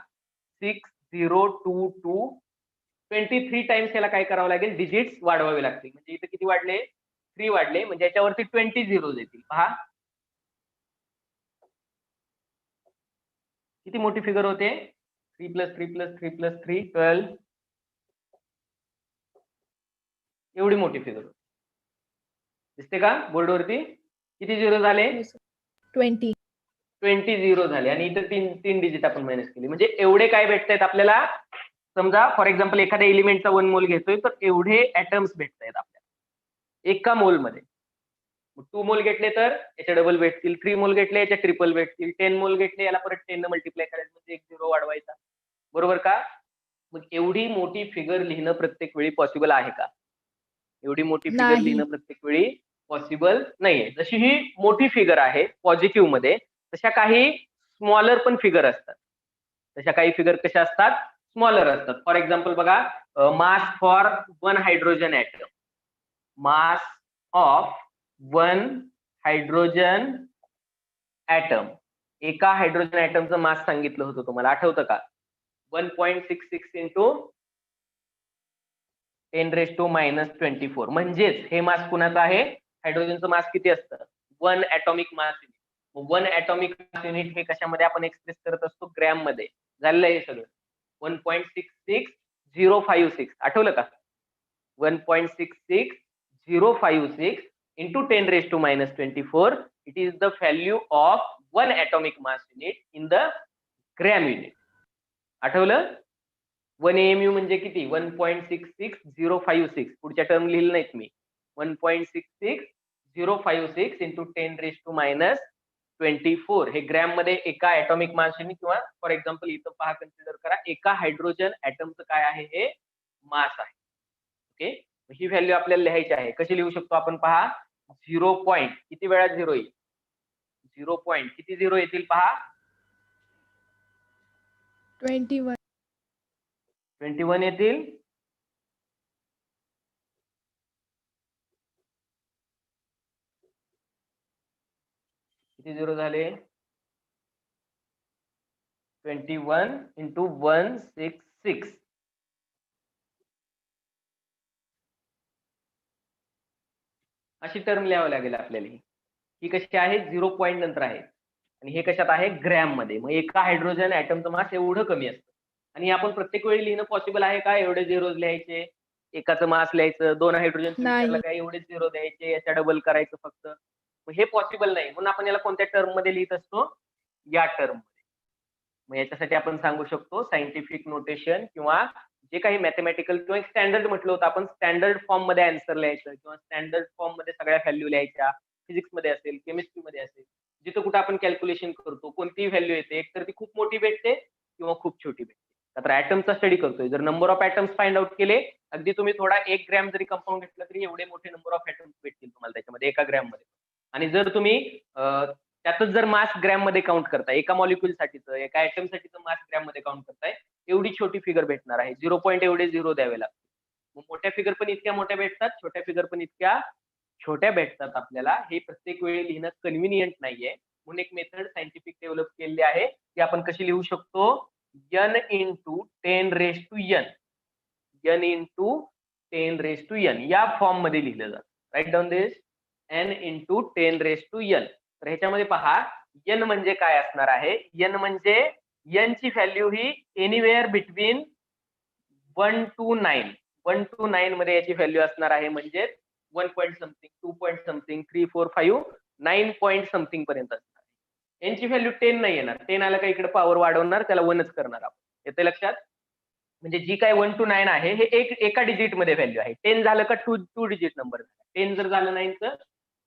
6022 23 टाइम्स याला काय करावं लागेल? डिजिट्स वाढवावे लागतील. म्हणजे इथे किती वाढले? 3 वाढले, म्हणजे याच्यावरती 20 झिरोज येतील. पहा किती मोठी फिगर होते. 3 + 3 + 3 + 3 12. एवढी मोठी फिगर होती. दिसते का बोर्डवरती? किती झिरो झाले? 20 झिरो झाले. आणि इथे तीन डिजिट आपण मायनस केली. म्हणजे एवढे काय भेटतायत आपल्याला? समजा फॉर एक्झाम्पल एखाद्या एलिमेंटचा 1 मोल घेतोय, तर एवढे ॲटम्स भेटतायत आपल्याला एका मोल मध्ये. 2 मोल घेतले तर याच्या डबल भेटतील, 3 मोल घेतले याच्या ट्रिपल भेटतील, 10 मोल घेतले याला परत 10 न मल्टिप्लाय करायचं, म्हणजे 1 झिरो वाढवायचा. बरोबर का? मग एवढी मोठी फिगर लिहिणं प्रत्येक वेळी पॉसिबल आहे का? एवढी मोठी फिगर लिहिणं प्रत्येक वेळी पॉसिबल नाहीये. जशी ही मोठी फिगर आहे पॉझिटिव्ह मध्ये, तशा काही स्मॉलर पण फिगर असतात. तशा काही फिगर कशा असतात? स्मॉलर असतात. फॉर एक्झाम्पल बघा, mass for 1 hydrogen atom. Mass of 1 hydrogen atom. एका हायड्रोजन ॲटमचं मास सांगितलं होतं तुम्हाला, आठवतं का? 1.66 into 10 raised to -24. म्हणजेच हे मास कुणाचं आहे? हायड्रोजनचं मास किती असतं? 1 atomic mass unit. 1 atomic mass unit हे कशामध्ये आपण एक्सप्रेस करत असतो? ग्रॅम मध्ये. झालेलं आहे हे सगळं. 1.66056. आठवलं का? 1.66056 into 10 raised to -24. It is the value of 1 atomic mass unit in the gram unit. आठवलं? 1 AMU म्हणजे किती? 1.66056. पुढच्या टर्म लिहिलं नाहीत मी. 1.66056 into 10 raised to -24. हे ग्रॅम मध्ये एका ॲटॉमिक मास युनिट, किंवा फॉर एक्झाम्पल इथं पहा, कन्सिडर करा एका हायड्रोजन ॲटमचं काय आहे? हे मास आहे. ओके, ही व्हॅल्यू आपल्याला लिहायची आहे. कशी लिहू शकतो आपण? पहा, 0 पॉईंट किती वेळा झिरो येईल? 0 पॉईंट किती झिरो येतील? पहा, 21 येतील. किती झिरो झाले? 21 into 166. अशी टर्म लिहावं लागेल आपल्याला. ही कशी आहे? 0 पॉईंट नंतर आहे, आणि हे कशात आहे? ग्रॅम मध्ये. मग एका हायड्रोजन ॲटमचं मास एवढं कमी असतं. आणि आपण प्रत्येक वेळी लिहिणं पॉसिबल आहे का? एवढे झिरोज लिहायचे, एकाचं मास लिहायचं, 2 हायड्रोजन काय एवढे झिरो द्यायचे, याच्या डबल करायचं फक्त. मग हे पॉसिबल नाही. म्हणून आपण याला कोणत्या टर्म मध्ये लिहित असतो? या टर्म मध्ये. मग याच्यासाठी आपण सांगू शकतो सायंटिफिक नोटेशन, किंवा जे काही मॅथमॅटिकल किंवा एक स्टँडर्ड म्हटलं होतं आपण, स्टँडर्ड फॉर्म मध्ये आन्सर लिहायचं, किंवा स्टँडर्ड फॉर्म मध्ये सगळ्या व्हॅल्यू लिहायच्या. फिजिक्स मध्ये असेल, केमिस्ट्री मध्ये असेल, जिथं कुठं आपण कॅल्क्युलेशन करतो, कोणतीही व्हॅल्यू येते, एक तर ती खूप मोठी भेटते किंवा खूप छोटी भेटते. तर ॲटमचा स्टडी करतोय, जर number of atoms find out केले, अगदी तुम्ही थोडा 1 ग्रॅम जरी कंपाऊंड घेतलं तरी एवढे मोठे नंबर ऑफ ॲटम्स भेटतील तुम्हाला त्याच्यामध्ये एका ग्रॅम मध्ये. आणि जर तुम्ही त्यातच जर मास ग्रॅम मध्ये काउंट करताय, एका मॉलिक्युल साठीचं, एका ॲटम साठीचं मास ग्रॅम मध्ये काउंट करताय, एवढी छोटी फिगर भेटणार आहे. 0 पॉईंट एवढे झिरो द्यावे लागतात. मग मोठ्या फिगर पण इतक्या मोठ्या भेटतात, छोट्या फिगर पण इतक्या छोट्या भेटतात आपल्याला. हे प्रत्येक वेळी लिहिणं कन्व्हिनियंट नाहीये. म्हणून एक मेथड सायंटिफिक डेव्हलप केलेली आहे, ती आपण कशी लिहू शकतो? n into 10 raised to n. n into 10 raised to n या फॉर्म मध्ये लिहिलं जातं. Right down this, n into 10 raised to n. तर ह्याच्यामध्ये पहा, n म्हणजे काय असणार आहे? n म्हणजे n ची value he anywhere between 1 to 9. 1 to 9 मध्ये याची व्हॅल्यू असणार आहे. म्हणजे 1 point something, 2 point something, 3, 4, 5, 9 point something पर्यंत असणार. यांची व्हॅल्यू 10 नाही येणार. 10 आला का इकडे पॉवर वाढवणार, त्याला 1च करणार आपण. येते लक्षात? म्हणजे जी काय 1 to 9 आहे हे एका डिजिट मध्ये व्हॅल्यू आहे. 10 झालं का 2 डिजिट नंबर झाला. 10 जर झालं 9 तर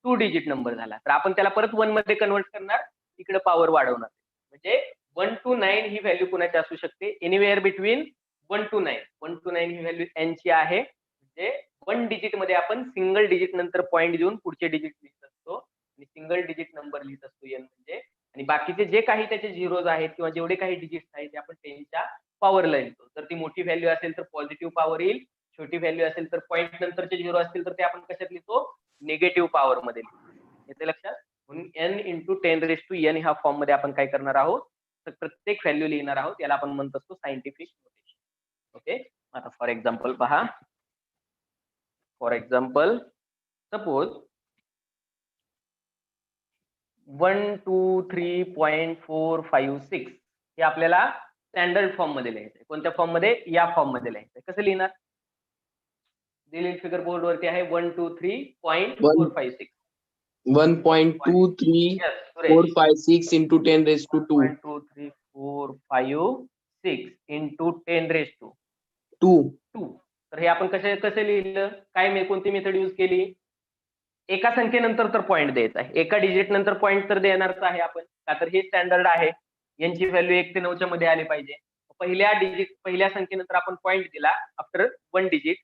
2 डिजिट नंबर झाला. तर आपण त्याला परत 1 मध्ये कन्वर्ट करणार, इकडे पॉवर वाढवणार. म्हणजे 1 to 9 ही व्हॅल्यू कुणाची असू शकते? Anywhere between 1 to 9. 1 to 9 he value n ची आहे. म्हणजे 1 डिजिट मध्ये आपण सिंगल डिजिट नंतर पॉईंट देऊन पुढचे डिजिट लिहित असतो आणि सिंगल डिजिट नंबर लिहित असतो n म्हणजे. आणि बाकीचे जे काही त्याचे झिरोज आहेत किंवा जेवढे काही डिजिट्स आहेत ते आपण 10च्या पॉवरला लिहितो. तर ती मोठी व्हॅल्यू असेल तर पॉझिटिव्ह पॉवर येईल, छोटी व्हॅल्यू असेल तर पॉईंट नंतरचे झिरो असतील तर ते आपण कशात लिहितो? निगेटिव्ह पॉवर मध्ये लिहितो. येते लक्षात? म्हणून n into 10⁻n ह्या फॉर्म मध्ये आपण काय करणार आहोत? तर प्रत्येक व्हॅल्यू लिहिणार आहोत. याला आपण म्हणत असतो सायंटिफिक नोटेशन. ओके. आता फॉर एक्झाम्पल पहा. फॉर एक्झाम्पल सपोज 1, 2, 3.456 हे आपल्याला स्टँडर्ड फॉर्म मध्ये लिहायचंय. कोणत्या फॉर्म मध्ये? या फॉर्म मध्ये लिहायचंय. कसं लिहिणार? दिलेली फिगर बोर्ड वरती आहे 1, 2, 3.456. 1.23456 into 10⁻². 1, 2, 3, 4, 5, 6 into 10⁻². 2. तर हे आपण कसे लिहिलं? काय कोणती मेथड यूज केली? एका संख्येनंतर तर पॉईंट द्यायचा आहे. एका डिजिट नंतर पॉईंट तर देणारच आहे आपण, का तर हे स्टँडर्ड आहे. यांची व्हॅल्यू 1 ते 9च्या मध्ये आली पाहिजे. पहिल्या संख्येनंतर आपण पॉईंट दिला आफ्टर 1 डिजिट,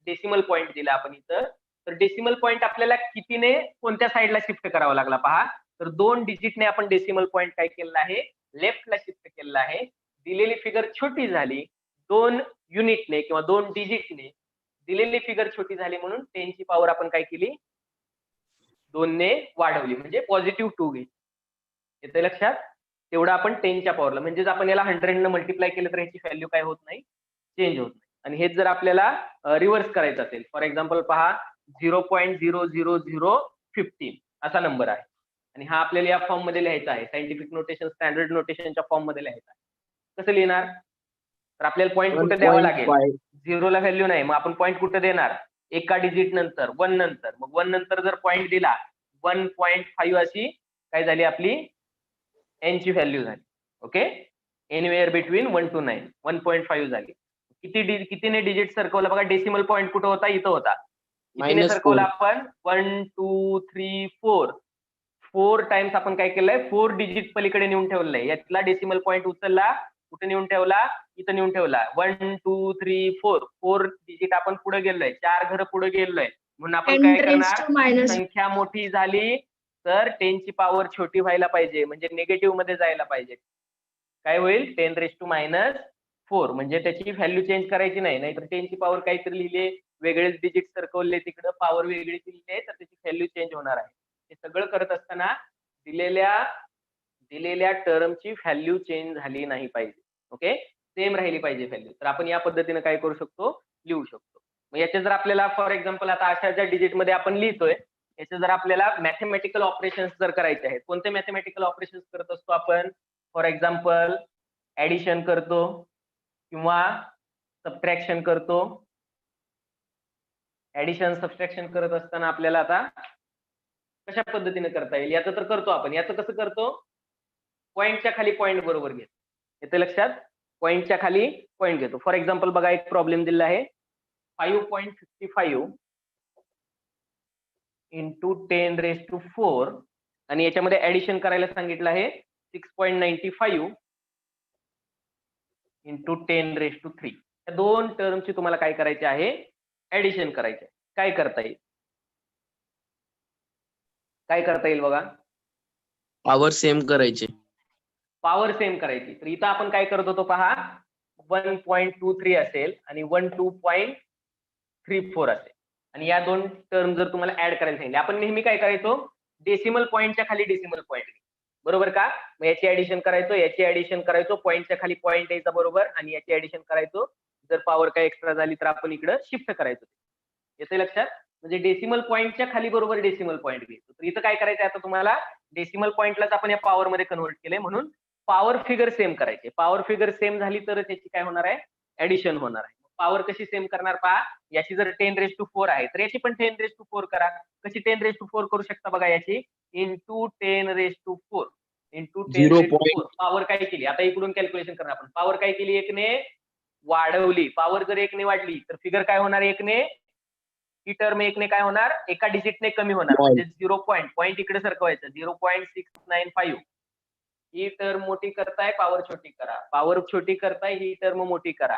डेसिमल पॉईंट दिला आपण इथं. तर डेसिमल पॉईंट आपल्याला कितीने कोणत्या साईडला शिफ्ट करावा लागला पहा. तर 2 डिजिटने आपण डेसिमल पॉईंट काय केलेला आहे? लेफ्टला शिफ्ट केलेला आहे. दिलेली फिगर छोटी झाली, 2 युनिटने किंवा 2 डिजिटने दिलेली फिगर छोटी झाली म्हणून 10ची पॉवर आपण काय केली? 2 ने वाढवली, म्हणजे पॉझिटिव्ह 2 घेतली. येते लक्षात? तेवढं आपण 10च्या पॉवरला, म्हणजेच आपण याला 100 ने मल्टिप्लाय केलं तर ह्याची व्हॅल्यू काय होत नाही? चेंज होत नाही. आणि हेच जर आपल्याला रिव्हर्स करायचं असेल, फॉर एक्झाम्पल पहा 0.00015 असा नंबर आहे आणि हा आपल्याला या फॉर्म मध्ये लिहायचा आहे. सायंटिफिक नोटेशन, स्टँडर्ड नोटेशनच्या फॉर्म मध्ये लिहायचा आहे. कसं लिहिणार? तर आपल्याला पॉईंट कुठे द्यावा लागेल? 0ला व्हॅल्यू नाही, मग आपण पॉईंट कुठे देणार? एका डिजिट नंतर, 1 नंतर. मग 1 नंतर जर पॉईंट दिला 1.5 अशी काय झाली आपली n ची व्हॅल्यू झाली. ओके. एनिवेअर बिटवीन 1 to 9 1.5 झाली. कितीने डिजिट सरकवला बघा? डेसिमल पॉईंट कुठं होता? इथं होता. कितीने सरकवला आपण? 1, 2, 3, 4. 4 टाइम्स आपण काय केलंय? 4 डिजिट पलीकडे नेऊन ठेवलंय. यातला डेसिमल पॉईंट उचलला, कुठे नेऊन ठेवला? इथं नेऊन ठेवला. 1, 2, 3, 4. 4 डिजिट आपण पुढे गेलोय, 4 घरं पुढे गेलोय. म्हणून आपण काय करणार? संख्या मोठी झाली तर 10ची पॉवर छोटी व्हायला पाहिजे, म्हणजे निगेटिव्ह मध्ये जायला पाहिजे. काय होईल? 10⁻⁴ म्हणजे त्याची व्हॅल्यू चेंज करायची नाही. नाहीतर 10ची पॉवर काहीतरी लिहिले, वेगळेच डिजिट सरकवले तिकडं, पॉवर वेगळी दिली तर त्याची व्हॅल्यू चेंज होणार आहे. हे सगळं करत असताना दिलेल्या टर्मची व्हॅल्यू चेंज झाली नाही पाहिजे. ओके. सेम राहिली पाहिजे व्हॅल्यू. तर आपण या पद्धतीने काय करू शकतो? लिहू शकतो. मग याचे जर आपल्याला फॉर एक्झाम्पल आता अशा ज्या डिजिट मध्ये आपण लिहितोय याचे जर आपल्याला मॅथमॅटिकल ऑपरेशन्स जर करायचे आहेत, कोणते मॅथमॅटिकल ऑपरेशन्स करत असतो आपण? फॉर एक्झाम्पल ऍडिशन करतो किंवा सबट्रॅक्शन करतो. ऍडिशन सबट्रॅक्शन करत असताना आपल्याला आता कशा पद्धतीने करता येईल? याचं तर करतो आपण. याचं कसं करतो? पॉईंटच्या खाली पॉईंट बरोबर घेतो. येते लक्षात? पॉईंटच्या खाली पॉईंट घेतो. फॉर एक्झाम्पल बघा एक प्रॉब्लेम दिला आहे 5.55 into 10⁻⁴ आणि याच्यामध्ये ऍडिशन करायला सांगितलं आहे 6.95 into 10⁻³ या दोन टर्मची तुम्हाला काय करायचे आहे? ऍडिशन करायचे. काय करता येईल? काय करता येईल बघा? पॉवर सेम करायचे. पॉवर सेम करायची. तर इथं आपण काय करत होतो पहा, 1.23 असेल आणि 12.34 असेल आणि या दोन टर्म जर तुम्हाला ऍड करायला सांगितले, आपण नेहमी काय करायचो? डेसिमल पॉईंटच्या खाली डेसिमल पॉईंट, बरोबर का? मग याची ऍडिशन करायचो, याची ऍडिशन करायचो, पॉईंटच्या खाली पॉईंट यायचा बरोबर आणि याची ऍडिशन करायचो. जर पॉवर काय एक्स्ट्रा झाली तर आपण इकडे शिफ्ट करायचो. येते लक्षात? म्हणजे डेसिमल पॉईंटच्या खाली बरोबर डेसिमल पॉईंट घ्यायचो. तर इथं काय करायचं आता तुम्हाला? डेसिमल पॉईंटलाच आपण या पॉवर मध्ये कन्व्हर्ट केलंय म्हणून पॉवर फिगर सेम करायचे. पॉवर फिगर सेम झाली तर त्याची काय होणार आहे? ऍडिशन होणार आहे. पॉवर कशी सेम करणार पहा, याची जर 10⁴ आहे तर याची पण 10⁴ करा. कशी 10⁴ करू शकता बघा, याची इंटू 10⁴ इंटू 10⁴. पॉवर काय केली आता इकडून कॅल्क्युलेशन करणार आपण. पॉवर काय केली, एकने वाढवली. पॉवर जर एकने वाढली तर फिगर काय होणार, एकने ही टर्म एकने काय होणार, एका डिजिटने कमी होणार. म्हणजे 0 पॉईंट इकडे सरकवायचं, 0.695. ही टर्म मोठी करताय, पॉवर छोटी करा. पॉवर छोटी करताय, ही टर्म मोठी करा.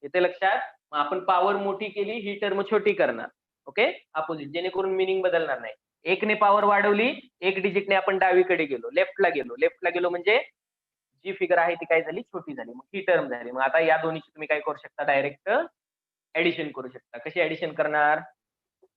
येते लक्षात. मग आपण पॉवर मोठी केली, ही टर्म छोटी करणार. ओके, अपोजिट, जेणेकरून मिनिंग बदलणार नाही. एकने पॉवर वाढवली, एक डिजिटने आपण डावीकडे गेलो, लेफ्टला गेलो म्हणजे जी फिगर आहे ती काय झाली, छोटी झाली. मग ही टर्म झाली. मग आता या दोन्हीची तुम्ही काय करू शकता, डायरेक्ट ऍडिशन करू शकता. कशी ऍडिशन करणार,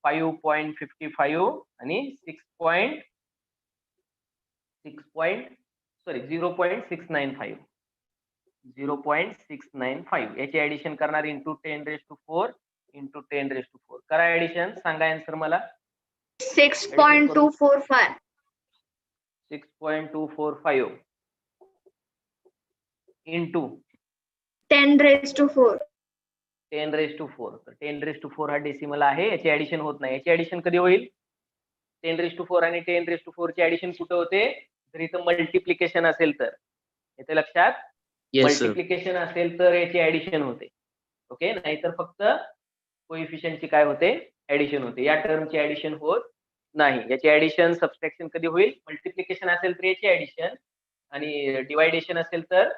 5.55 आणि 0.695 याची ऍडिशन करणार इंटू 10⁴ इंटू 10⁴. करा ऍडिशन, सांगा आन्सर मला. 6.245 6.245 इंटू 10⁴. 10⁴. तर 10⁴ हा डेसिमल आहे, याची ऍडिशन होत नाही. याची ऍडिशन कधी होईल, 10⁴ आणि 10⁴ ची ऍडिशन कुठे होते, जर इथं मल्टिप्लिकेशन असेल तर. येते लक्षात. मल्टिप्लिकेशन असेल तर याची ऍडिशन होते. ओके, नाहीतर फक्त कोइफिशियंटची काय होते, ऍडिशन होते. या टर्मची ऍडिशन होत नाही. याची ऍडिशन सबट्रॅक्शन कधी होईल, मल्टिप्लिकेशन असेल तर याची ऍडिशन, आणि डिवायडेशन असेल तर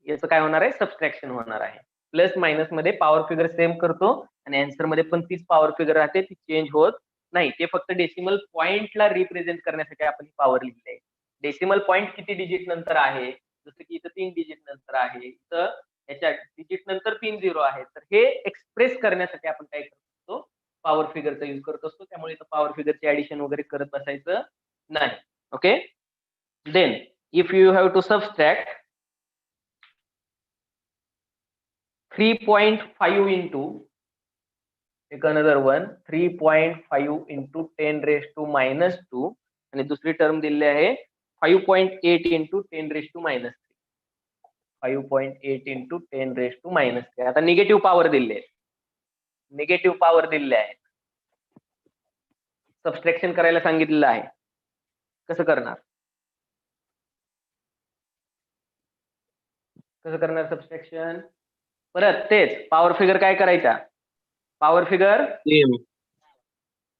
याचं काय होणार आहे, सबट्रॅक्शन होणार आहे. प्लस मायनस मध्ये पॉवर फिगर सेम करतो आणि आन्सर मध्ये पण तीच पॉवर फिगर राहते, ती चेंज होत नाही. ते फक्त डेसिमल पॉइंटला रिप्रेझेंट करण्यासाठी आपण ही पॉवर लिहिली आहे. डेसिमल पॉइंट किती डिजिट नंतर आहे, जसं की इथं 3 डिजिट नंतर आहे, इथं याच्या डिजिट नंतर 3 0 आहे. तर हे एक्सप्रेस करण्यासाठी आपण काय करतो, पॉवर फिगरचा यूज करत असतो. त्यामुळे इथं पॉवर फिगरची ऍडिशन वगैरे करत बसायचं नाही. Okay, then if you have to subtract 3.5 into, take another one, 3.5 into 10⁻², आणि दुसरी टर्म दिलेली आहे 5.8 into 10⁻³ 5.8 into 10⁻³ आता निगेटिव्ह पॉवर दिलेली आहे, निगेटिव्ह पॉवर दिलेली आहे. सबट्रॅक्शन करायला सांगितलेलं आहे. कसं करणार, सबट्रॅक्शन. परत तेच पॉवर फिगर काय करायचा, पॉवर फिगर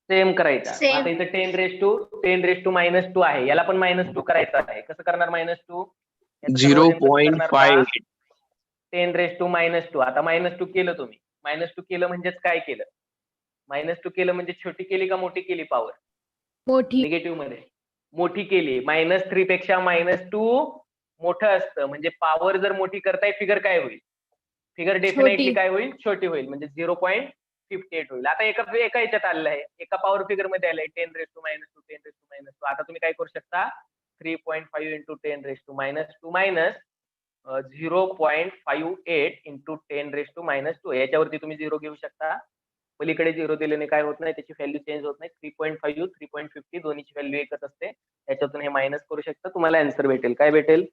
सेम करायचा. आता इथं 10⁻² आहे, याला पण -2 करायचं आहे. कसं करणार, -2 0.5 10⁻². आता -2 केलं तुम्ही, -2 केलं म्हणजेच काय केलं, -2 केलं म्हणजे छोटी केली का मोठी केली पॉवर, मोठी. निगेटिव्ह मध्ये मोठी केली. -3 पेक्षा -2 मोठं असतं, म्हणजे पॉवर जर मोठी करताय फिगर काय होईल, फिगर डेफिनेटली काय होईल, छोटी होईल. म्हणजे 0.58 होईल. आता एका याच्यात आलेलं आहे, एका पॉवर फिगर मध्ये आलंय 10⁻², 10⁻². आता तुम्ही काय करू शकता, 3.5 into 10⁻² -0.58 into 10⁻². याच्यावरती तुम्ही 0 घेऊ शकता. पलीकडे 0 दिल्याने काय होत नाही, त्याची व्हॅल्यू चेंज होत नाही. 3.5 3.50 दोन्हीची व्हॅल्यू एकच असते. त्याच्यातून हे मायनस करू शकता, तुम्हाला आन्सर भेटेल. काय भेटेल,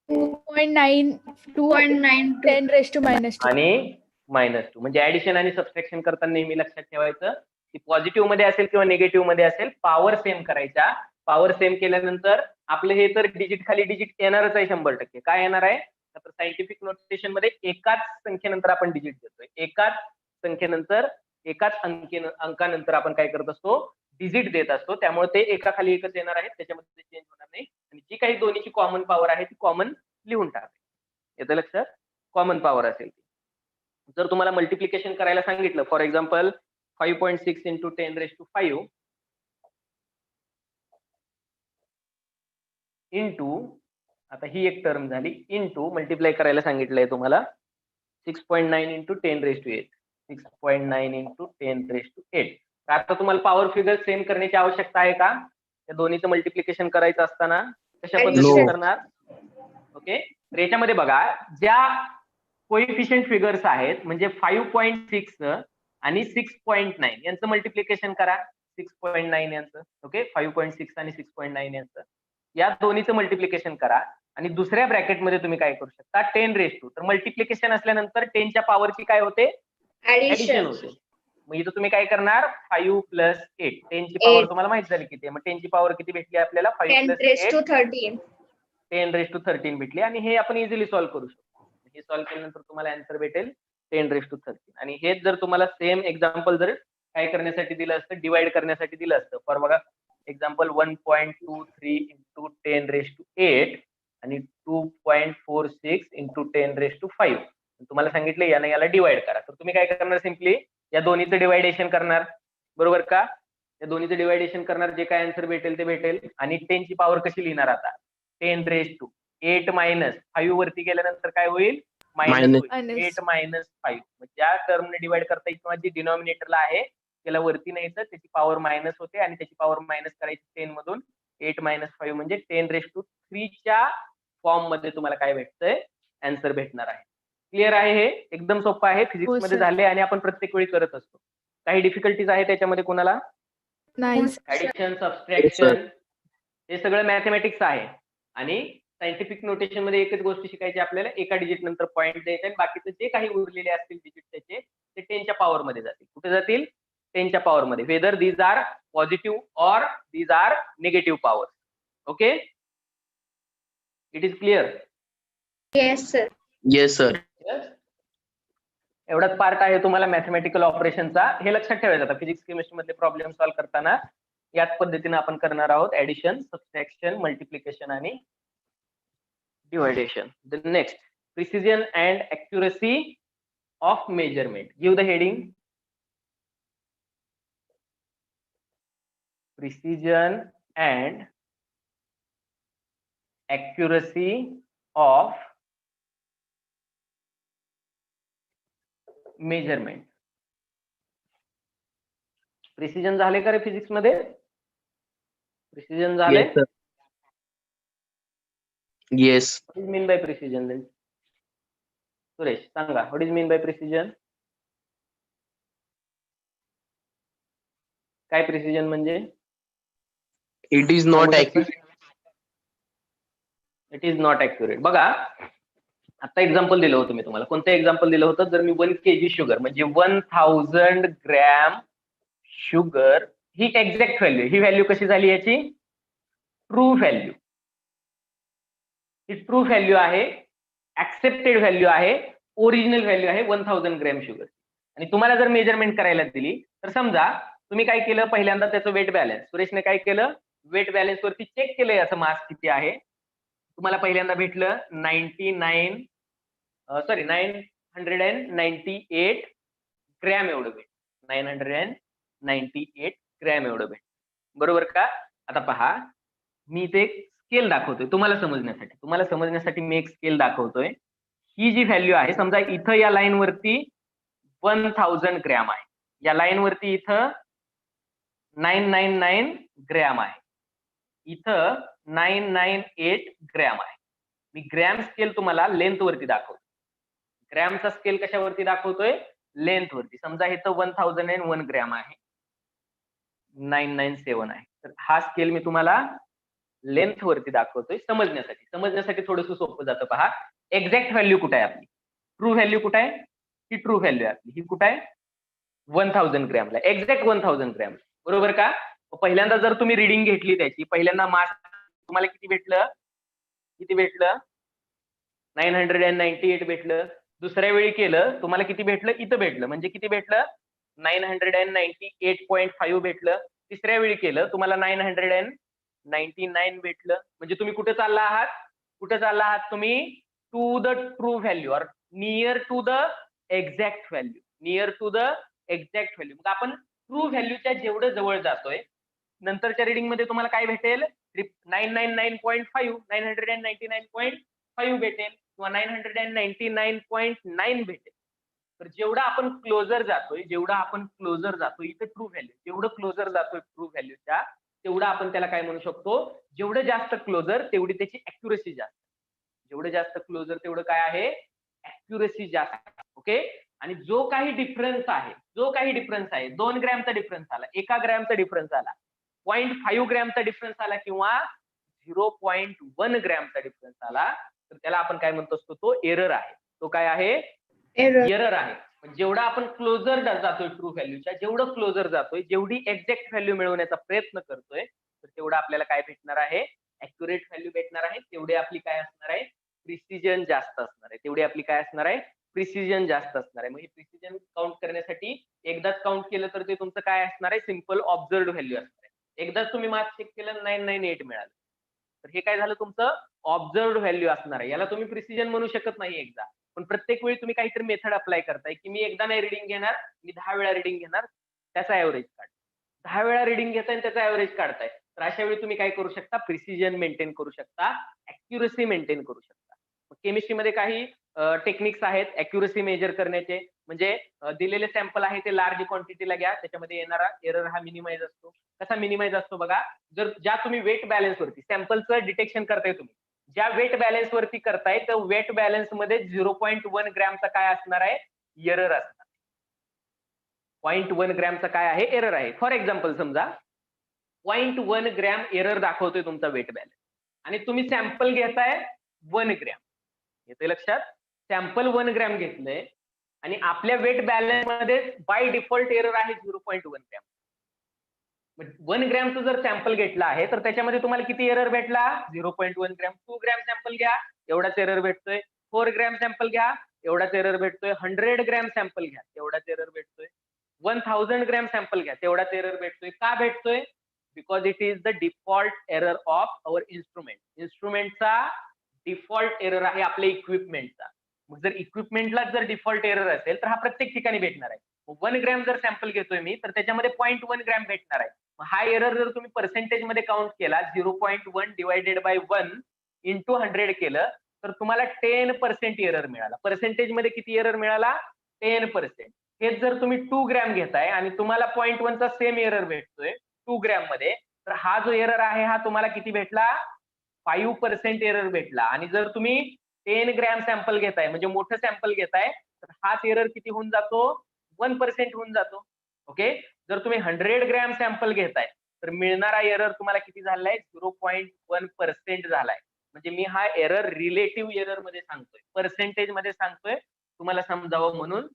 2.92 10⁻² आणि -2. म्हणजे ऍडिशन आणि सबट्रॅक्शन करताना नेहमी लक्षात ठेवायचं की पॉझिटिव्ह मध्ये असेल किंवा निगेटिव्ह मध्ये असेल, पॉवर सेम करायच्या. पॉवर सेम केल्यानंतर आपलं हे तर डिजिट खाली डिजिट येणारच आहे 100%. काय येणार आहे, तर सायंटिफिक नोटेशन मध्ये एकाच संख्येनंतर आपण डिजिट देतोय, एकाच संख्येनंतर एकाच अंकानंतर आपण काय करत असतो, डिजिट देत असतो. त्यामुळे ते एका खाली एकच येणार आहे, त्याच्यामध्ये चेंज होणार नाही. आणि जी काही दोन्हीची कॉमन पॉवर आहे ती कॉमन लिहून टाकायची. येतं लक्षात, कॉमन पॉवर असेल. जर तुम्हाला मल्टिप्लिकेशन करायला सांगितलं, फॉर एक्झाम्पल 5.6 into 10⁵ इंटू, आता ही एक टर्म झाली, इंटू मल्टिप्लाय करायला सांगितलंय तुम्हाला 6.9 into 10⁸ 6.9 into 10⁸. आता तुम्हाला पॉवर फिगर सेम करण्याची आवश्यकता आहे का, या दोन्हीचं मल्टिप्लिकेशन करायचं असताना कशा पद्धतीने करणार. ओके, तर याच्यामध्ये बघा, ज्या कोइफिशियंट फिगर्स आहेत, म्हणजे 5.6 आणि 6.9 यांचं मल्टिप्लिकेशन करा, 6.9 यांचं. ओके, 5.6 आणि 6.9 यांचं, या दोन्हीचं मल्टिप्लिकेशन करा. आणि दुसऱ्या ब्रॅकेटमध्ये तुम्ही काय करू शकता 10⁻². तर मल्टिप्लिकेशन असल्यानंतर 10च्या पॉवरची काय होते ऍडिशन होते. मग इथं तुम्ही काय करणार 5 + 8. 10ची पॉवर 8. तुम्हाला माहित झाली किती आहे. मग 10ची पॉवर किती भेटली आपल्याला 5 + 8 10⁻13. 10⁻13 भेटली आणि हे आपण इझिली सॉल्व्ह करू शकतो. हे सॉल्व्ह केल्यानंतर तुम्हाला आन्सर भेटेल 10⁻13. आणि हेच जर तुम्हाला सेम एक्झाम्पल जर काय करण्यासाठी दिलं असतं डिवाइड करण्यासाठी दिलं असतं फॉर बघा एक्झाम्पल 1.23 × 10⁻8 आणि 2.46 × 10⁻5. तुम्हाला सांगितलं याने याला डिवाइड करा. तर तुम्ही काय करणार सिम्पली या दोन्हीचं डिवायडेशन करणार बरोबर का. या दोन्हीचं डिवायडेशन करणार जे काय आन्सर भेटेल ते भेटेल. आणि 10ची पॉवर कशी लिहिणार आता 10⁻8 - 5 वरती गेल्यानंतर काय होईल मायनस होईल. 8 - 5 ज्या टर्मने डिवाइड करता येईल किंवा जी डिनॉमिनेटरला आहे त्याला वरती न्यायचं त्याची पॉवर मायनस होते आणि त्याची पॉवर मायनस करायची 10 मधून. 8 - 5 म्हणजे 10⁻3 च्या फॉर्म मध्ये तुम्हाला काय भेटतंय आन्सर भेटणार आहे. क्लिअर आहे. हे एकदम सोपं आहे. फिजिक्स मध्ये sir. झाले आणि आपण प्रत्येक वेळी करत असतो. काही डिफिकल्टीज आहे त्याच्यामध्ये कोणाला नाही ऍडिशन सबट्रॅक्शन हे सगळं मॅथमॅटिक्स आहे. आणि सायंटिफिक नोटेशन मध्ये एकच गोष्ट शिकायची आपल्याला एका डिजिट नंतर पॉईंट द्यायचे आणि बाकीचे जे काही उरलेले असतील डिजिट त्याचे ते 10च्या पॉवर मध्ये जातील. कुठे जातील 10च्या पॉवर मध्ये. Whether these are positive or these are negative power. Okay it is clear. Yes, sir. Yes, sir. एवढाच पार्ट आहे तुम्हाला मॅथमॅटिकल ऑपरेशनचा. हे लक्षात ठेवायचं आता फिजिक्स केमिस्ट्री मधले प्रॉब्लेम सॉल्व्ह करताना याच पद्धतीने आपण करणार आहोत ऍडिशन सबट्रॅक्शन मल्टिप्लिकेशन आणि division. The next precision and accuracy of measurement. Give the heading. Precision and accuracy of measurement. Precision झाले का रे फिजिक्स मध्ये. प्रिसिजन झाले. Yes, sir. Yes. What is mean by precision then? Suresh सांगा what is mean by precision. काय precision म्हणजे It is not accurate. It is not accurate. बघा आता एक्झाम्पल दिलं होतं मी तुम्हाला. कोणतं एक्झाम्पल दिलं होतं जर मी 1 kg शुगर म्हणजे 1000 ग्रॅम शुगर ही एक्झॅक्ट व्हॅल्यू. ही व्हॅल्यू कशी झाली याची ट्रू व्हॅल्यू. ही ट्रू व्हॅल्यू आहे ऍक्सेप्टेड व्हॅल्यू आहे ओरिजिनल व्हॅल्यू आहे 1000 ग्रॅम शुगर. आणि तुम्हाला जर मेजरमेंट करायला दिली तर समजा तुम्ही काय केलं पहिल्यांदा त्याचं वेट बॅलन्स. सुरेशने काय केलं वेट बॅलन्स वरती चेक केलं याचं मास किती आहे. तुम्हाला पहिल्यांदा भेटलं 998 ग्रॅम एवढं भेट. 998 ग्रॅम एवढं भेट बरोबर का. आता पहा मी इथे एक स्केल दाखवतोय तुम्हाला समजण्यासाठी मी एक स्केल दाखवतोय. ही जी व्हॅल्यू आहे समजा इथं या लाईन वरती 1000 ग्रॅम आहे. या लाईन वरती इथं 999 ग्रॅम आहे. इथं 998 ग्रॅम आहे. मी ग्रॅम स्केल तुम्हाला लेंथ वरती दाखवतो. ग्रॅमचा स्केल कशावरती दाखवतोय लेंथ वरती. समजा इथं 1001 ग्रॅम आहे 997 आहे. तर हा स्केल मी तुम्हाला लेंथ वरती दाखवतोय समजण्यासाठी थोडंसं सोपं जातं. पहा एक्झॅक्ट व्हॅल्यू कुठे आहे आपली ट्रू व्हॅल्यू कुठे आहे. ही ट्रू व्हॅल्यू आहे आपली. ही कुठे आहे 1000 ग्रॅमला एक्झॅक्ट 1000 ग्रॅम बरोबर का. पहिल्यांदा जर तुम्ही रिडिंग घेतली त्याची पहिल्यांदा मास तुम्हाला किती भेटलं 998 भेटलं. दुसऱ्या वेळी केलं तुम्हाला किती भेटलं इथं भेटलं म्हणजे किती भेटलं 998.5 भेटलं. तिसऱ्या वेळी केलं तुम्हाला 999 भेटलं. म्हणजे तुम्ही कुठे चालला आहात तुम्ही to the true value or near to the exact value. मग आपण ट्रू व्हॅल्यूच्या जेवढं जवळ जातोय नंतरच्या रिडिंग मध्ये तुम्हाला काय भेटेल 999.5 999.5 भेटेल किंवा 999.9 भेटेल. तर जेवढा आपण क्लोजर जातोय इथे ट्रू व्हॅल्यू जेवढं क्लोजर जातोय ट्रू व्हॅल्यूच्या तेवढं आपण त्याला काय म्हणू शकतो जेवढं जास्त क्लोजर तेवढी त्याची अॅक्युरसी जास्त. जेवढं जास्त क्लोजर तेवढं काय आहे अॅक्युरसी जास्त. ओके. आणि जो काही डिफरन्स आहे 2 ग्रॅमचा डिफरन्स आला 1 ग्रॅमचा डिफरन्स आला 0.5 ग्रॅमचा डिफरन्स आला किंवा 0.1 ग्रॅमचा डिफरन्स आला तर त्याला आपण काय म्हणतो असतो, तो एरर आहे. तो काय आहे? Error. एरर आहे. जेवढा आपण क्लोजर जातोय ट्रू व्हॅल्यूच्या, जेवढं क्लोजर जातोय, जेवढी एक्झॅक्ट व्हॅल्यू मिळवण्याचा प्रयत्न करतोय, तर तेवढं आपल्याला काय भेटणार आहे? ऍक्युरेट व्हॅल्यू भेटणार आहे. तेवढी आपली काय असणार आहे? प्रिसिजन जास्त असणार आहे. तेवढी आपली काय असणार आहे? प्रिसिजन जास्त असणार आहे. म्हणजे प्रिसिजन काउंट करण्यासाठी एकदाच काउंट केलं तर ते तुमचं काय असणार आहे? सिम्पल ऑब्झर्व्ड व्हॅल्यू असणार आहे. एकदाच तुम्ही मार्क्स चेक केलं 998 मिळालं, तर हे काय झालं? तुमचं ऑब्झर्व्ड व्हॅल्यू असणार आहे. याला तुम्ही प्रिसिजन म्हणू शकत नाही एकदा, पण प्रत्येक वेळी तुम्ही काहीतरी मेथड अप्लाय करताय की मी एकदा नाही रिडिंग घेणार, मी 10 वेळा रिडिंग घेणार, त्याचा ऍव्हरेज काढ. 10 वेळा रिडिंग घेताय आणि त्याचा ऍव्हरेज काढताय, तर अशा वेळी तुम्ही काय करू शकता? प्रिसिजन मेंटेन करू शकता, अॅक्युरसी मेंटेन करू शकता. केमिस्ट्रीमध्ये काही टेक्निक्स आहेत अॅक्युरसी मेजर करण्याचे. म्हणजे दिलेले सॅम्पल आहे ते लार्ज क्वांटिटीला घ्या, त्याच्यामध्ये येणारा एरर हा मिनिमाइज असतो. कसा मिनिमाइज असतो बघा? जर ज्या तुम्ही वेट बॅलन्स वरती सॅम्पलचं डिटेक्शन करताय, तुम्ही ज्या वेट बॅलन्स वरती करताय तर वेट बॅलन्स मध्ये 0.1 ग्रॅमचा काय असणार आहे? एरर असणार. 0.1 ग्रॅमचा काय आहे? एरर आहे. फॉर एक्झाम्पल समजा 0.1 ग्रॅम एरर दाखवतोय तुमचा वेट बॅलन्स आणि तुम्ही सॅम्पल घेताय 1 ग्रॅम. येते लक्षात? सॅम्पल 1 ग्रॅम घेतलंय आणि आपल्या वेट बॅलन्स मध्ये बाय डिफॉल्ट एरर आहे 0.1 ग्रॅम. 1 ग्रॅमचं जर सॅम्पल घेतला आहे तर त्याच्यामध्ये तुम्हाला किती एरर भेटला? 0.1 ग्रॅम. 2 ग्रॅम सॅम्पल घ्या, एवढाच एरर भेटतोय. 4 ग्रॅम सॅम्पल घ्या, एवढाच एरर भेटतोय. 100 ग्रॅम सॅम्पल घ्या, एवढाच एरर भेटतोय. 1000 ग्रॅम सॅम्पल घ्या, तेवढाच एरर भेटतोय. का भेटतोय? Because it is the default error of our instrument. इन्स्ट्रुमेंटचा डिफॉल्ट एरर आहे आपल्या इक्विपमेंटचा. मग जर इक्विपमेंटला जर डिफॉल्ट एरर असेल तर हा प्रत्येक ठिकाणी भेटणार आहे. 1 ग्रॅम जर सॅम्पल घेतोय मी तर त्याच्यामध्ये 0.1 ग्रॅम भेटणार आहे. हा एरर जर तुम्ही पर्सेंटेज मध्ये काउंट केला 0.1 डिवायडेड बाय 1 इंटू 100 केलं तर तुम्हाला 10% एरर मिळाला. पर्सेंटेज मध्ये किती एरर मिळाला? 10%. हेच जर तुम्ही 2 ग्रॅम घेताय आणि तुम्हाला 0.1 चा सेम एरर भेटतोय 2 ग्रॅम मध्ये, तर हा जो एरर आहे हा तुम्हाला किती भेटला? 5% एरर भेटला. आणि जर तुम्ही 10 ग्रॅम सॅम्पल घेताय म्हणजे मोठं सॅम्पल घेताय तर हाच एरर किती होऊन जातो? 1% होऊन जातो. ओके. जर तुम्ही 100 ग्रॅम सॅम्पल घेताय तर मिळणारा एरर तुम्हाला किती झालाय? 0.1% झालाय. म्हणजे मी हा एरर रिलेटिव्ह एरर मध्ये सांगतोय, पर्सेंटेज मध्ये सांगतोय तुम्हाला समजावं म्हणून.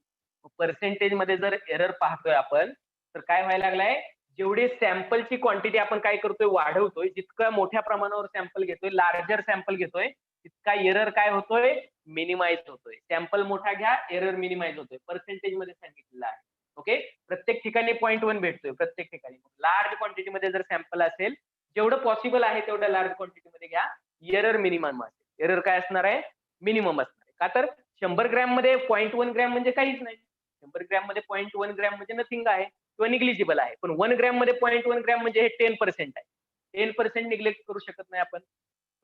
पर्सेंटेज मध्ये जर एरर पाहतोय आपण तर काय व्हायला लागलाय? जेवढी सॅम्पलची क्वांटिटी आपण काय करतोय? वाढवतोय. जितकं मोठ्या प्रमाणावर सॅम्पल घेतोय, लार्जर सॅम्पल घेतोय, तितका एरर काय होतोय? मिनिमाइज होतोय. सॅम्पल मोठा घ्या, एरर मिनिमाइज होतोय. पर्सेंटेज मध्ये सांगितलेलं आहे. ओके. प्रत्येक ठिकाणी 0.1 भेटतोय प्रत्येक ठिकाणी. लार्ज क्वांटिटी मध्ये जर सॅम्पल असेल, जेवढं पॉसिबल आहे तेवढ्या लार्ज क्वांटिटी मध्ये घ्या, एरर मिनिमम असेल. एरर काय असणार आहे? मिनिमम असणार आहे. का तर 100 ग्रॅम मध्ये 0.1 ग्रॅम म्हणजे काहीच नाही. 100 ग्रॅम मध्ये 0.1 ग्रॅम म्हणजे नथिंग आहे किंवा निग्लिजिबल आहे. पण 1 ग्रॅम मध्ये 0.1 ग्रॅम म्हणजे हे 10% आहे. 10% निग्लेक्ट करू शकत नाही आपण.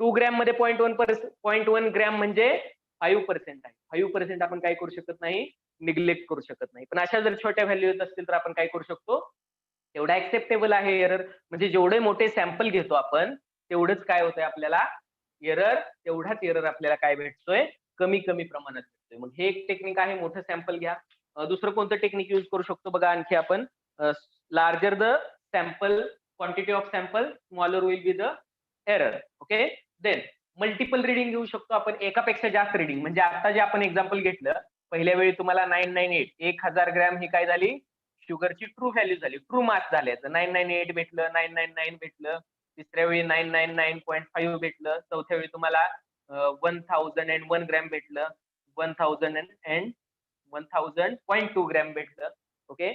2 ग्रॅम मध्ये 0.1 ग्रॅम म्हणजे 5% आहे. 5% आपण काय करू शकत नाही? निग्लेक्ट करू शकत नाही. पण अशा जर छोट्या व्हॅल्यू येत असतील तर आपण काय करू शकतो? तेवढा ऍक्सेप्टेबल आहे एरर. म्हणजे जेवढे मोठे सॅम्पल घेतो आपण तेवढंच काय होतंय आपल्याला? एरर, तेवढाच एरर आपल्याला काय भेटतोय? कमी कमी प्रमाणात भेटतोय. मग हे एक टेक्निक आहे, मोठं सॅम्पल घ्या. दुसरं कोणतं टेक्निक यूज करू शकतो बघा आणखी आपण? Larger the sample, quantity of sample, smaller will be the error. Okay. Then multiple reading घेऊ शकतो आपण, एकापेक्षा जास्त रिडिंग. म्हणजे आता जे आपण एक्झाम्पल घेतलं, पहिल्या वेळी तुम्हाला 998 1000 ग्रॅम ही काय झाली? शुगरची ट्रू व्हॅल्यू झाली, ट्रू मास झाले. 998 भेटलं, 999 भेटलं, तिसऱ्या वेळी 999.5 भेटलं, चौथ्या वेळी तुम्हाला 1001 ग्रॅम भेटलं, 1000.2 ग्रॅम भेटलं. ओके.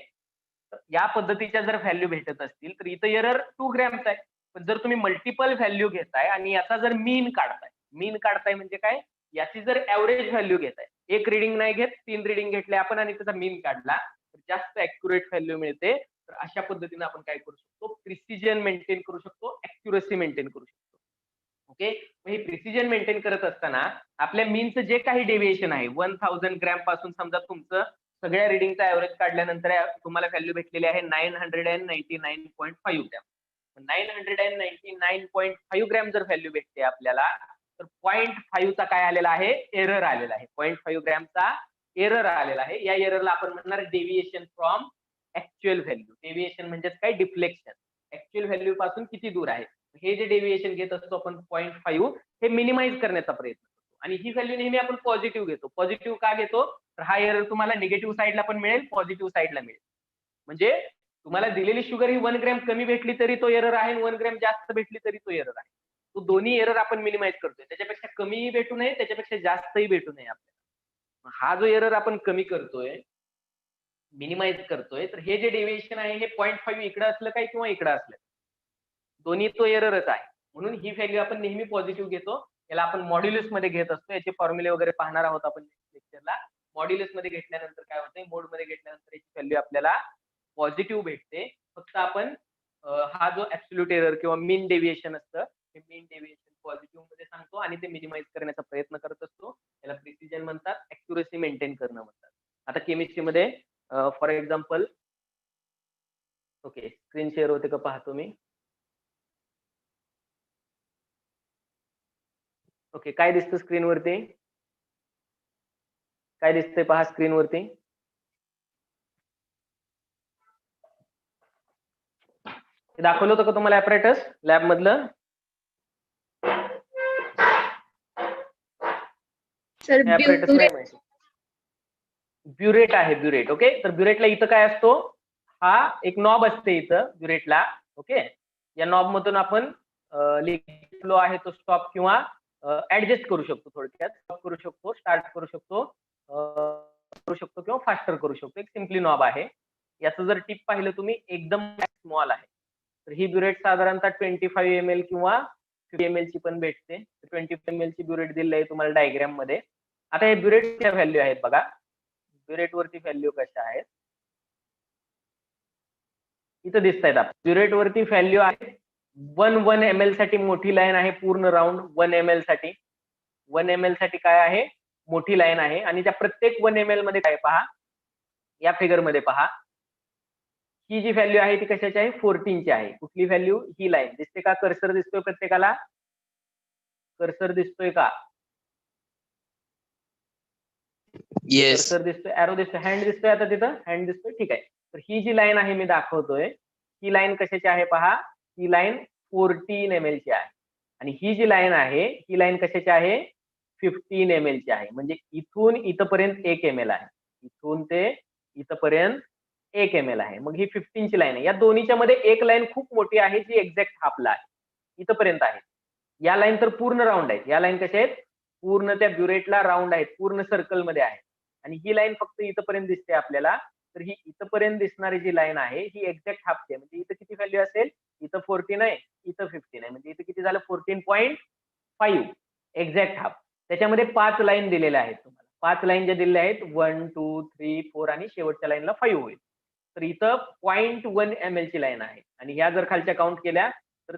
या पद्धतीच्या जर व्हॅल्यू भेटत असतील तर इथं एरर 2 ग्रॅमचा आहे. पण जर तुम्ही मल्टिपल व्हॅल्यू घेताय आणि याचा जर मीन काढताय म्हणजे काय? याची जर ऍव्हरेज व्हॅल्यू घेताय, एक रिडिंग नाही घेत, 3 रिडिंग घेतले आपण आणि त्याचा मीन काढला तर जास्त ऍक्युरेट व्हॅल्यू मिळते. तर अशा पद्धतीने आपण काय करू शकतो? प्रिसिजन मेंटेन करू शकतो, अॅक्युरसी मेंटेन करू शकतो. ओके. हे प्रिसिजन मेंटेन करत असताना आपल्या मीनचं जे काही डेव्हिएशन आहे 1000 ग्रॅम पासून समजा तुमचं सगळ्या रिडिंगचा ऍव्हरेज काढल्यानंतर तुम्हाला व्हॅल्यू भेटलेली आहे 999.5 ग्रॅम. 999.5 ग्रॅम जर व्हॅल्यू भेटते आपल्याला तर 0.5 चा काय आलेला आहे? एरर आलेला आहे. 0.5 ग्रॅमचा एरर आलेला आहे. या एररला आपण म्हणणार deviation from actual value. Deviation म्हणजे काय? डिफ्लेक्शन. ऍक्च्युअल व्हॅल्यू पासून किती दूर आहे? हे जे डेव्हिएशन घेत असतो आपण 0.5 हे मिनिमाइज करण्याचा प्रयत्न करतो आणि ही व्हॅल्यू नेहमी आपण पॉझिटिव्ह घेतो. पॉझिटिव्ह का घेतो? तर हा एरर तुम्हाला निगेटिव्ह साईडला पण मिळेल, पॉझिटिव्ह साईडला मिळेल. म्हणजे तुम्हाला दिलेली शुगर ही 1 ग्रॅम कमी भेटली तरी तो एरर आहे, 1 ग्रॅम जास्त भेटली तरी तो एरर आहे. तो दोन्ही एरर आपण मिनिमाइज करतोय. त्याच्यापेक्षा कमीही भेटू नये, त्याच्यापेक्षा जास्तही भेटू नये आपल्याला. हा जो एरर आपण कमी करतोय, मिनिमाइज करतोय, तर हे जे डेव्हिएशन आहे हे 0.5 इकडे असलं काय किंवा इकडे असलं, दोन्ही तो एररच आहे. म्हणून ही व्हॅल्यू आपण नेहमी पॉझिटिव्ह घेतो. याला आपण मॉड्युलस मध्ये घेत असतो. याचे फॉर्म्युले वगैरे पाहणार आहोत आपण लेक्चरला. मॉड्युलस मध्ये घेतल्यानंतर काय होतंय, मोड मध्ये घेतल्यानंतर याची व्हॅल्यू आपल्याला पॉझिटिव्ह भेटते. फक्त आपण हा जो ऍब्सोल्यूट एरर किंवा मीन डेव्हिएशन असतं, हे मीन डेव्हिएशन पॉझिटिव्ह मध्ये सांगतो आणि ते मिनिमाइज करण्याचा प्रयत्न करत असतो. याला प्रिसिजन म्हणतात, ऍक्युरसी मेंटेन करणं म्हणतात. आता केमिस्ट्रीमध्ये for example, okay, screen share होते का पाहतो मी. ओके, काय दिसतं स्क्रीनवरती? काय दिसतंय पहा स्क्रीनवरती. दाखवलं होतं का तुम्हाला ऍपरेटस लॅब मधलं? सर ऍपरेटस नाही माहिती. ब्युरेट आहे, ब्युरेट. ओके, तर ब्युरेटला इथं काय असतो, हा एक नॉब असते इथं ब्युरेटला. ओके, या नॉब मधून आपण लिक्विड फ्लो आहे तो स्टॉप किंवा ऍडजस्ट करू शकतो. थोडक्यात स्टॉप करू शकतो, स्टार्ट करू शकतो, करू शकतो किंवा फास्टर करू शकतो. एक सिम्पली नॉब आहे. याचं जर टिप पाहिलं तुम्ही एकदम स्मॉल आहे. तर ही ब्युरेट साधारणतः 25 ml किंवा 50 ml ची पण भेटते. 25 ml ची ब्युरेट दिली आहे तुम्हाला डायग्राम मध्ये. आता हे ब्युरेटच्या व्हॅल्यू आहेत बघा. ब्युरेट वरती व्हॅल्यू कशा आहेत इथं दिसत आहेत. ब्युरेट वरती व्हॅल्यू आहे 1 ml साठी मोठी लाईन आहे पूर्ण राऊंड. 1 ml साठी 1 ml साठी काय आहे, मोठी लाईन आहे. आणि त्या प्रत्येक 1 ml मध्ये काय पहा, या फिगर मध्ये पहा, ही जी व्हॅल्यू आहे ती कशाची आहे, 14 ची आहे. कुठली व्हॅल्यू? ही लाईन दिसते का? कर्सर दिसतोय प्रत्येकाला? कर्सर दिसतोय का? Yes. कर्सर दिसतोय, एरो दिसतोय, हँड दिसतोय. आता तिथं हँड दिसतोय, ठीक आहे. तर ही जी लाईन आहे मी दाखवतोय, ही लाईन कशाची आहे पहा, ही लाईन 14 ml ची आहे. आणि ही जी लाईन आहे ही लाईन कशाची आहे, 15 ml ची आहे. म्हणजे इथून इथपर्यंत 1 ml आहे, इथून ते इथपर्यंत 1 ml आहे. मग ही 15 ची लाईन आहे. या दोन्हीच्या मध्ये एक लाईन खूप मोठी आहे जी एक्झॅक्ट हाफला आहे, इथपर्यंत आहे. या लाईन तर पूर्ण राऊंड आहेत. या लाईन कशा आहेत, पूर्ण त्या ब्युरेटला राऊंड आहेत, पूर्ण सर्कल मध्ये आहे. आणि ही लाईन फक्त इथपर्यंत दिसते आपल्याला. तर ही इथपर्यंत दिसणारी जी लाईन आहे ही एक्झॅक्ट हाफची आहे. म्हणजे इथं किती व्हॅल्यू असेल, इथं 14 आहे, इथं 15 आहे. म्हणजे इथं किती झालं, 14.5 एक्झॅक्ट हाफ. त्याच्यामध्ये 5 लाईन दिलेल्या आहेत तुम्हाला. 5 लाईन ज्या दिलेल्या आहेत 1, 2, 3, 4 आणि शेवटच्या लाईनला 5 होईल. तर इथं 0.1 ml ची लाईन आहे. आणि ह्या जर खालच्या काउंट केल्या तर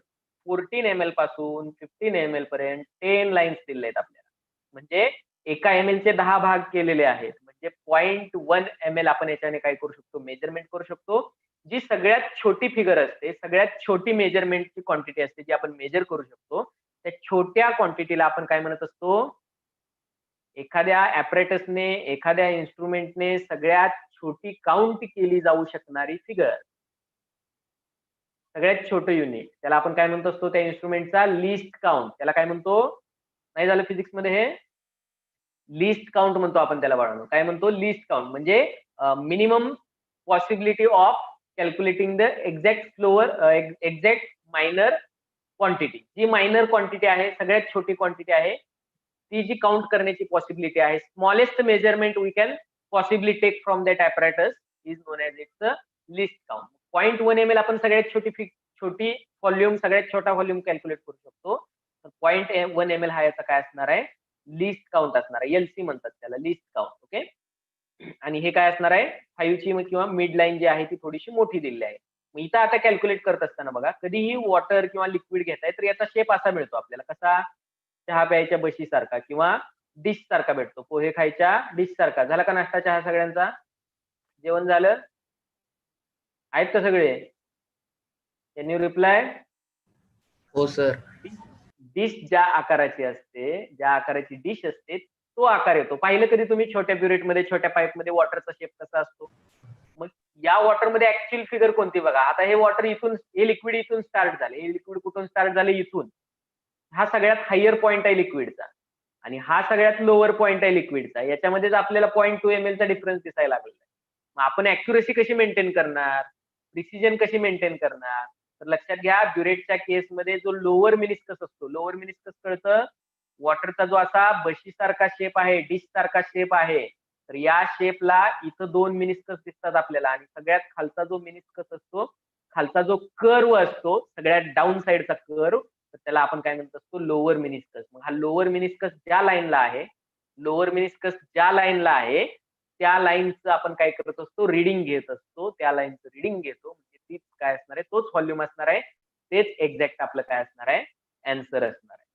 14 ml पासून 15 ml पर्यंत 10 लाईन्स दिलेल्या आहेत आपल्याला. म्हणजे एका ml चे 10 भाग केलेले आहेत. म्हणजे 0.1 ml आपण याच्याने काय करू शकतो, मेजरमेंट करू शकतो. जी सगळ्यात छोटी फिगर असते, सगळ्यात छोटी मेजरमेंटची क्वांटिटी असते जी आपण मेजर करू शकतो, त्या छोट्या क्वांटिटीला आपण काय म्हणत असतो, एखाद्या ऍपरेटसने, एखाद्या इन्स्ट्रुमेंटने सगळ्यात छोटी काउंट केली जाऊ शकणारी फिगर, सगळ्यात छोटं युनिट, त्याला आपण काय म्हणतो असतो, त्या इन्स्ट्रुमेंटचा लिस्ट काउंट. त्याला काय म्हणतो, नाही झालं फिजिक्स मध्ये हे, लिस्ट काउंट म्हणतो आपण त्याला बाळांनो. काय म्हणतो, लिस्ट काउंट. म्हणजे minimum possibility of calculating the exact floor, exact minor quantity. जी मायनर क्वांटिटी आहे, सगळ्यात छोटी क्वांटिटी आहे, ती जी काउंट करण्याची पॉसिबिलिटी आहे, smallest measurement we can possibly take from that apparatus is known as its least count. 0.1 ml आपण सगळ्यात छोटी व्हॉल्यूम, सगळ्यात छोटा व्हॉल्यूम कॅल्क्युलेट करू शकतो. 0.1 ml हा याचा काय असणार आहे, लिस्ट काउंट असणार आहे. एलसी म्हणतात त्याला, लिस्ट काउंट. ओके, आणि हे काय असणार आहे, 5 ची किंवा मिड लाईन जी आहे ती थोडीशी मोठी दिलेली आहे. मग इथं आता कॅल्क्युलेट करत असताना बघा, कधीही वॉटर किंवा लिक्विड घेताय तर याचा शेप असा मिळतो आपल्याला, कसा, चहा प्यायच्या बशी सारखा किंवा डिश सारखा भेटतो, पोहे खायच्या डिश सारखा. झाला का नाश्ता चहा सगळ्यांचा? जेवण झालं? आहेत का सगळे? Can you reply? हो सर. डिश ज्या आकाराची असते, ज्या आकाराची डिश असते तो आकार येतो. पाहिलं कधी तुम्ही छोट्या ब्युरेट मध्ये, छोट्या पाईप मध्ये वॉटरचा शेप कसा असतो? मग या वॉटरमध्ये ऍक्च्युअल फिगर कोणती बघा. आता हे वॉटर इथून, हे लिक्विड इथून स्टार्ट झाले, हे लिक्विड कुठून स्टार्ट झाले, इथून. हा सगळ्यात हायर पॉइंट आहे लिक्विडचा आणि हा सगळ्यात लोअर पॉइंट आहे लिक्विडचा. याच्यामध्येच आपल्याला 0.2 ml चा डिफरन्स दिसायला लागलेला आहे. मग आपण ऍक्युरेसी कशी मेंटेन करणार, प्रिसिजन कशी मेंटेन करणार? तर लक्षात घ्या, ब्युरेटच्या केसमध्ये जो लोअर मिनिस्कस असतो, लोअर मिनिस्कस कळतं, वॉटरचा जो असा बशीसारखा शेप आहे, डिश सारखा शेप आहे, तर या शेपला इथं 2 मिनिस्कस दिसतात आपल्याला आणि सगळ्यात खालचा जो मिनिस्कस असतो, खालचा जो कर्व असतो, सगळ्यात डाऊन साइडचा कर्व, तर त्याला आपण काय म्हणत असतो, लोअर मिनिस्कस. मग हा लोअर मिनिस्कस ज्या लाईनला आहे, लोअर मिनिस्कस ज्या लाईनला आहे, त्या लाईनचं आपण काय करत असतो, रिडिंग घेत असतो. त्या लाईनचं रिडिंग घेतो, म्हणजे तीच काय असणार आहे, तोच व्हॉल्यूम असणार आहे, तेच एक्झॅक्ट आपलं काय असणार आहे, अँसर असणार आहे.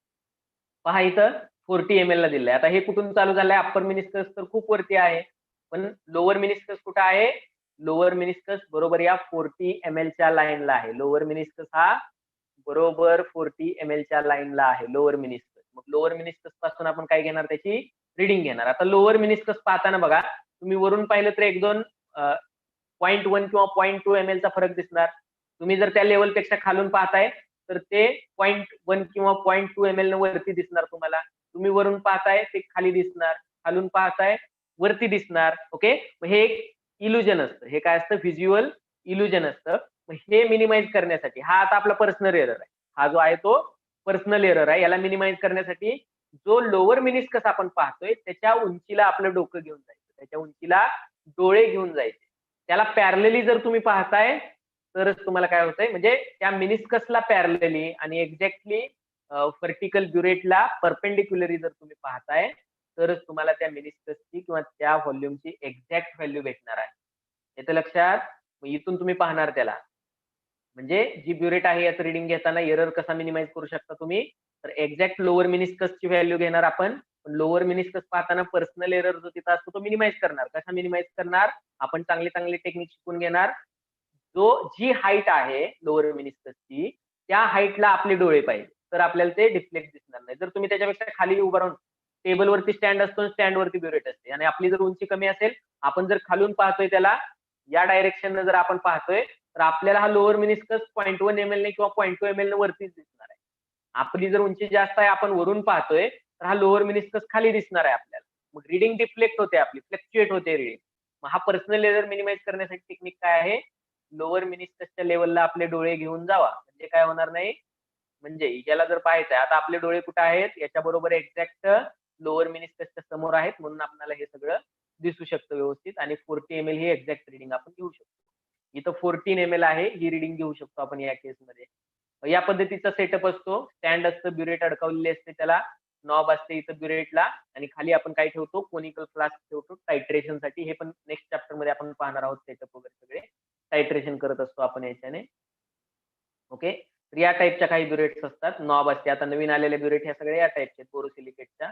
पहा इथं 40 ml ला दिलंय. आता हे कुठून चालू झालंय, अप्पर मिनिस्कस तर खूप वरती आहे, पण लोअर मिनिस्कस कुठं आहे, लोअर मिनिस्कस बरोबर या 40 ml च्या लाईनला आहे. लोअर मिनिस्कस हा बरोबर 40 ml च्या लाईनला आहे, लोअर मिनिस्कस. मग लोअर मिनिस्कस पासून आपण काय घेणार, त्याची रिडिंग घेणार. आता लोअर मिनिस्कस पाहताना बघा, तुम्ही वरून पाहिलं तर 1-2 0.1 किंवा 0.2 ml चा फरक दिसणार. तुम्ही जर त्या लेवलपेक्षा खालून पाहताय तर ते 0.1 किंवा 0.2 ml वरती दिसणार तुम्हाला. तुम्ही वरून पाहताय ते खाली दिसणार, खालून पाहताय वरती दिसणार. ओके, मग हे एक इल्युजन असतं. हे काय असतं, व्हिज्युअल इल्युजन असतं. मग हे मिनिमाइज करण्यासाठी, हा आता आपला पर्सनल एरर आहे, हा जो आहे तो पर्सनल एरर आहे. याला मिनिमाइज करण्यासाठी जो लोअर मिनिस्कस आपण पाहतोय त्याच्या उंचीला आपलं डोकं घेऊन जायचं, त्याच्या उंचीला डोळे घेऊन जायचे. त्याला पॅरलली जर तुम्ही पाहताय तरच तुम्हाला काय होतंय, म्हणजे त्या मिनिस्कसला पॅरलली आणि एक्झॅक्टली व्हर्टिकल ब्युरेटला परपेंडिक्युलरी जर तुम्ही पाहताय तरच तुम्हाला त्या मिनिस्कसची किंवा त्या व्हॉल्यूमची एक्झॅक्ट व्हॅल्यू भेटणार आहे. येतं लक्षात? मग इथून तुम्ही पाहणार त्याला, म्हणजे जी ब्युरेट आहे याचं रिडिंग घेताना एरर कसा मिनिमाइज करू शकता तुम्ही, तर एक्झॅक्ट लोअर मिनिस्कसची व्हॅल्यू घेणार आपण. लोअर मिनिस्कस पाहताना पर्सनल एरर जो तिथं असतो तो मिनिमाइज करणार. कसा मिनिमाइज करणार, आपण चांगली चांगली टेक्निक शिकून घेणार. जी हाईट आहे लोअर मिनिस्कसची, त्या हाईटला आपले डोळे पाहिजे, तर आपल्याला ते डिफ्लेक्ट दिसणार नाही. जर तुम्ही त्याच्यापेक्षा खाली उभं राहून, टेबलवरती स्टँड असतो, स्टँडवरती ब्युरेट असते आणि आपली जर उंची कमी असेल, आपण जर खालून पाहतोय त्याला या डायरेक्शन जर आपण पाहतोय, तर आपल्याला हा लोअर मिनिस्कस 0.1 ml ने किंवा 0.2 ml ने वरतीच दिसणार आहे. आपली जर उंची जास्त आहे, आपण वरून पाहतोय, तर हा लोअर मिनिस्कस खाली दिसणार आहे आपल्याला. मग रिडिंग डिफ्लेक्ट होते, आपली फ्लक्च्युएट होते रिडिंग. मग हा पर्सनल एरर मिनिमाइज करण्यासाठी टेक्निक काय आहे, लोअर मिनिस्कसच्या लेवलला आपले डोळे घेऊन जावा, म्हणजे काय होणार नाही, म्हणजे याला जर पाहायचंय, आता आपले डोळे कुठे आहेत, याच्या बरोबर एक्झॅक्ट लोअर मिनिस्कसच्या समोर आहेत, म्हणून आपल्याला हे सगळं दिसू शकतं व्यवस्थित. आणि 40 ml ही एक्झॅक्ट रिडिंग आपण घेऊ शकतो. इथं 14 ml आहे, ही रिडिंग घेऊ शकतो आपण या केसमध्ये. या पद्धतीचा सेटअप असतो. स्टँड असतं, ब्युरेट अडकवलेली असते, त्याला नॉब असते इथं ब्युरेटला, आणि खाली आपण काय ठेवतो, कोनिकल फ्लास्क ठेवतो टायट्रेशनसाठी. हे पण नेक्स्ट चॅप्टर मध्ये आपण पाहणार आहोत, सेटअप वगैरे सगळे टायट्रेशन करत असतो आपण याच्याने. ओके, तर या टाईपच्या काही ब्युरेट्स असतात, नॉब असते. आता नवीन आलेले ब्युरेट ह्या सगळ्या या टाईपचे बोरोसिलिकेटच्या.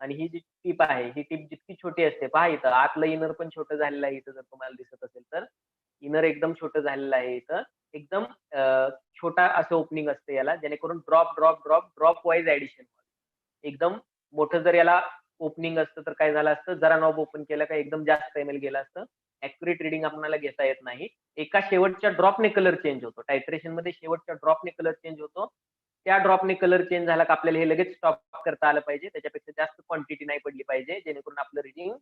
आणि ही जी टिप आहे, ही टिप जितकी छोटी असते, पहा इथं आतलं इनर पण छोटं झालेलं आहे, इथं जर तुम्हाला दिसत असेल तर इनर एकदम छोटं झालेलं आहे. इथं एकदम छोटा असं ओपनिंग असते याला, जेणेकरून drop drop drop drop wise addition. एकदम मोठं जर याला ओपनिंग असतं तर काय झालं असतं, जरा नॉब ओपन केलं का एकदम जास्त ml गेलं असतं, ऍक्युरेट रिडिंग आपल्याला घेता येत नाही. एका शेवटच्या ड्रॉपने कलर चेंज होतो, टायट्रेशन मध्ये शेवटच्या ड्रॉपने कलर चेंज होतो. त्या ड्रॉपने कलर चेंज झाला का आपल्याला हे लगेच स्टॉप करता आलं पाहिजे, त्याच्यापेक्षा जास्त क्वांटिटी नाही पडली पाहिजे, जेणेकरून आपलं रिडिंग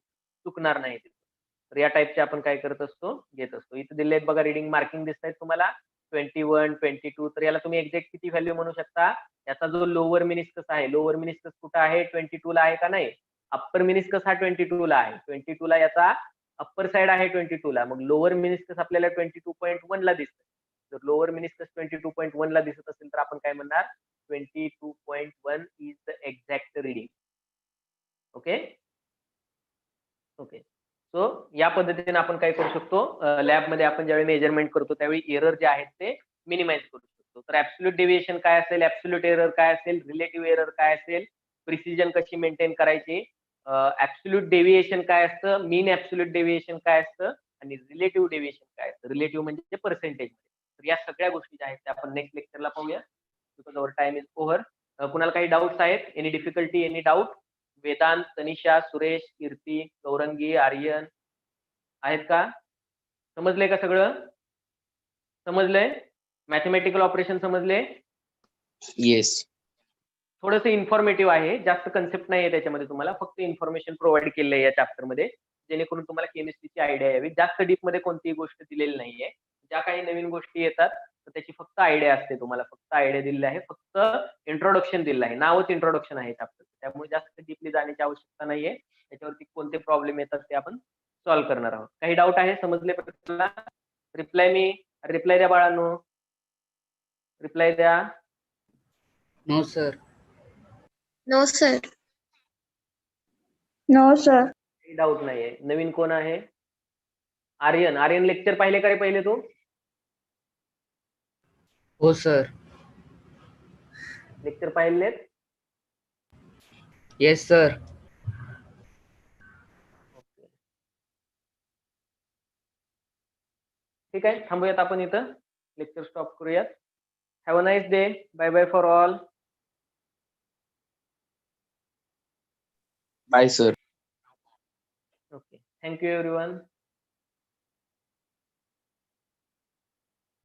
चुकणार नाही. तर या टाईपचे आपण काय करत असतो, घेत असतो. इथे दिले आहेत बघा, रिडिंग मार्किंग दिसत आहेत तुम्हाला 21, 22. तर याला तुम्ही एक्झॅक्ट किती व्हॅल्यू म्हणू शकता, याचा जो लोअर मिनिस्कस आहे, लोअर मिनिस्कस कुठं आहे, 22 ला आहे का नाही, अप्पर मिनिस्कस हा 22 ला आहे, 22 ला याचा अप्पर साइड आहे 22 ला, मग लोअर मिनिस्कस आपल्याला 22.1 ला दिसतं. जर लोअर मिनिस्कस 22.1 ला दिसत असेल तर आपण काय म्हणणार, 22.1 is the exact reading. Okay okay, so या पद्धतीने आपण काय करू शकतो, लॅबमध्ये आपण ज्यावेळी मेजरमेंट करतो त्यावेळी एरर जे आहेत ते मिनिमाइज करू शकतो. तर ऍब्सोल्यूट डेव्हिएशन काय असेल, ऍब्सोल्यूट एरर काय असेल, रिलेटिव्ह एरर काय असेल, प्रिसिजन कशी मेंटेन करायची, ऍब्सोल्यूट डेव्हिएशन काय असतं, मीन ऍब्सोल्यूट डेव्हिएशन काय असतं, आणि रिलेटिव्ह डेव्हिएशन काय असतं. रिलेटिव्ह म्हणजे पर्सेंटेज. तर या सगळ्या गोष्टी ज्या आहेत त्या आपण नेक्स्ट लेक्चरला पाहूया, because our time is over. कुणाला काही डाऊट्स आहेत, any difficulty, any doubt? Vedant, Tanisha, Suresh, Kirti, Gaurangi, Aryan आहेत का? समजलंय का सगळं? समजलंय? मॅथमॅटिकल ऑपरेशन समजले? Yes. थोडंसं इन्फॉर्मेटिव्ह आहे, जास्त कन्सेप्ट नाहीये त्याच्यामध्ये, तुम्हाला फक्त इन्फॉर्मेशन प्रोव्हाइड केलेलं आहे या चॅप्टर मध्ये, जेणेकरून तुम्हाला केमिस्ट्रीची आयडिया यावी. जास्त डीप मध्ये कोणतीही गोष्ट दिलेली नाहीये. ज्या काही नवीन गोष्टी येतात तर त्याची फक्त आयडिया असते, तुम्हाला फक्त आयडिया दिलेली आहे, फक्त इंट्रोडक्शन दिलेलं आहे, नावच इंट्रोडक्शन आहे चॅप्टर, त्यामुळे जास्त डीपली जाण्याची आवश्यकता नाहीये. त्याच्यावरती कोणते प्रॉब्लेम येतात ते आपण सॉल्व्ह करणार आहोत. काही डाऊट आहे? समजले प्रत्येकाला? रिप्लाय द्या बाळांनो, रिप्लाय द्या. No sir. No, sir. No, sir. काही डाऊट नाहीये. नवीन कोण आहे? आर्यन लेक्चर पाहिले का रे पहिले तू? हो सर. लेक्चर पाहिलेत? Yes sir. ठीक आहे, थांबूयात आपण इथं, लेक्चर स्टॉप करूयात. Have a nice day. Bye bye for all. Bye, sir. Okay, thank you everyone.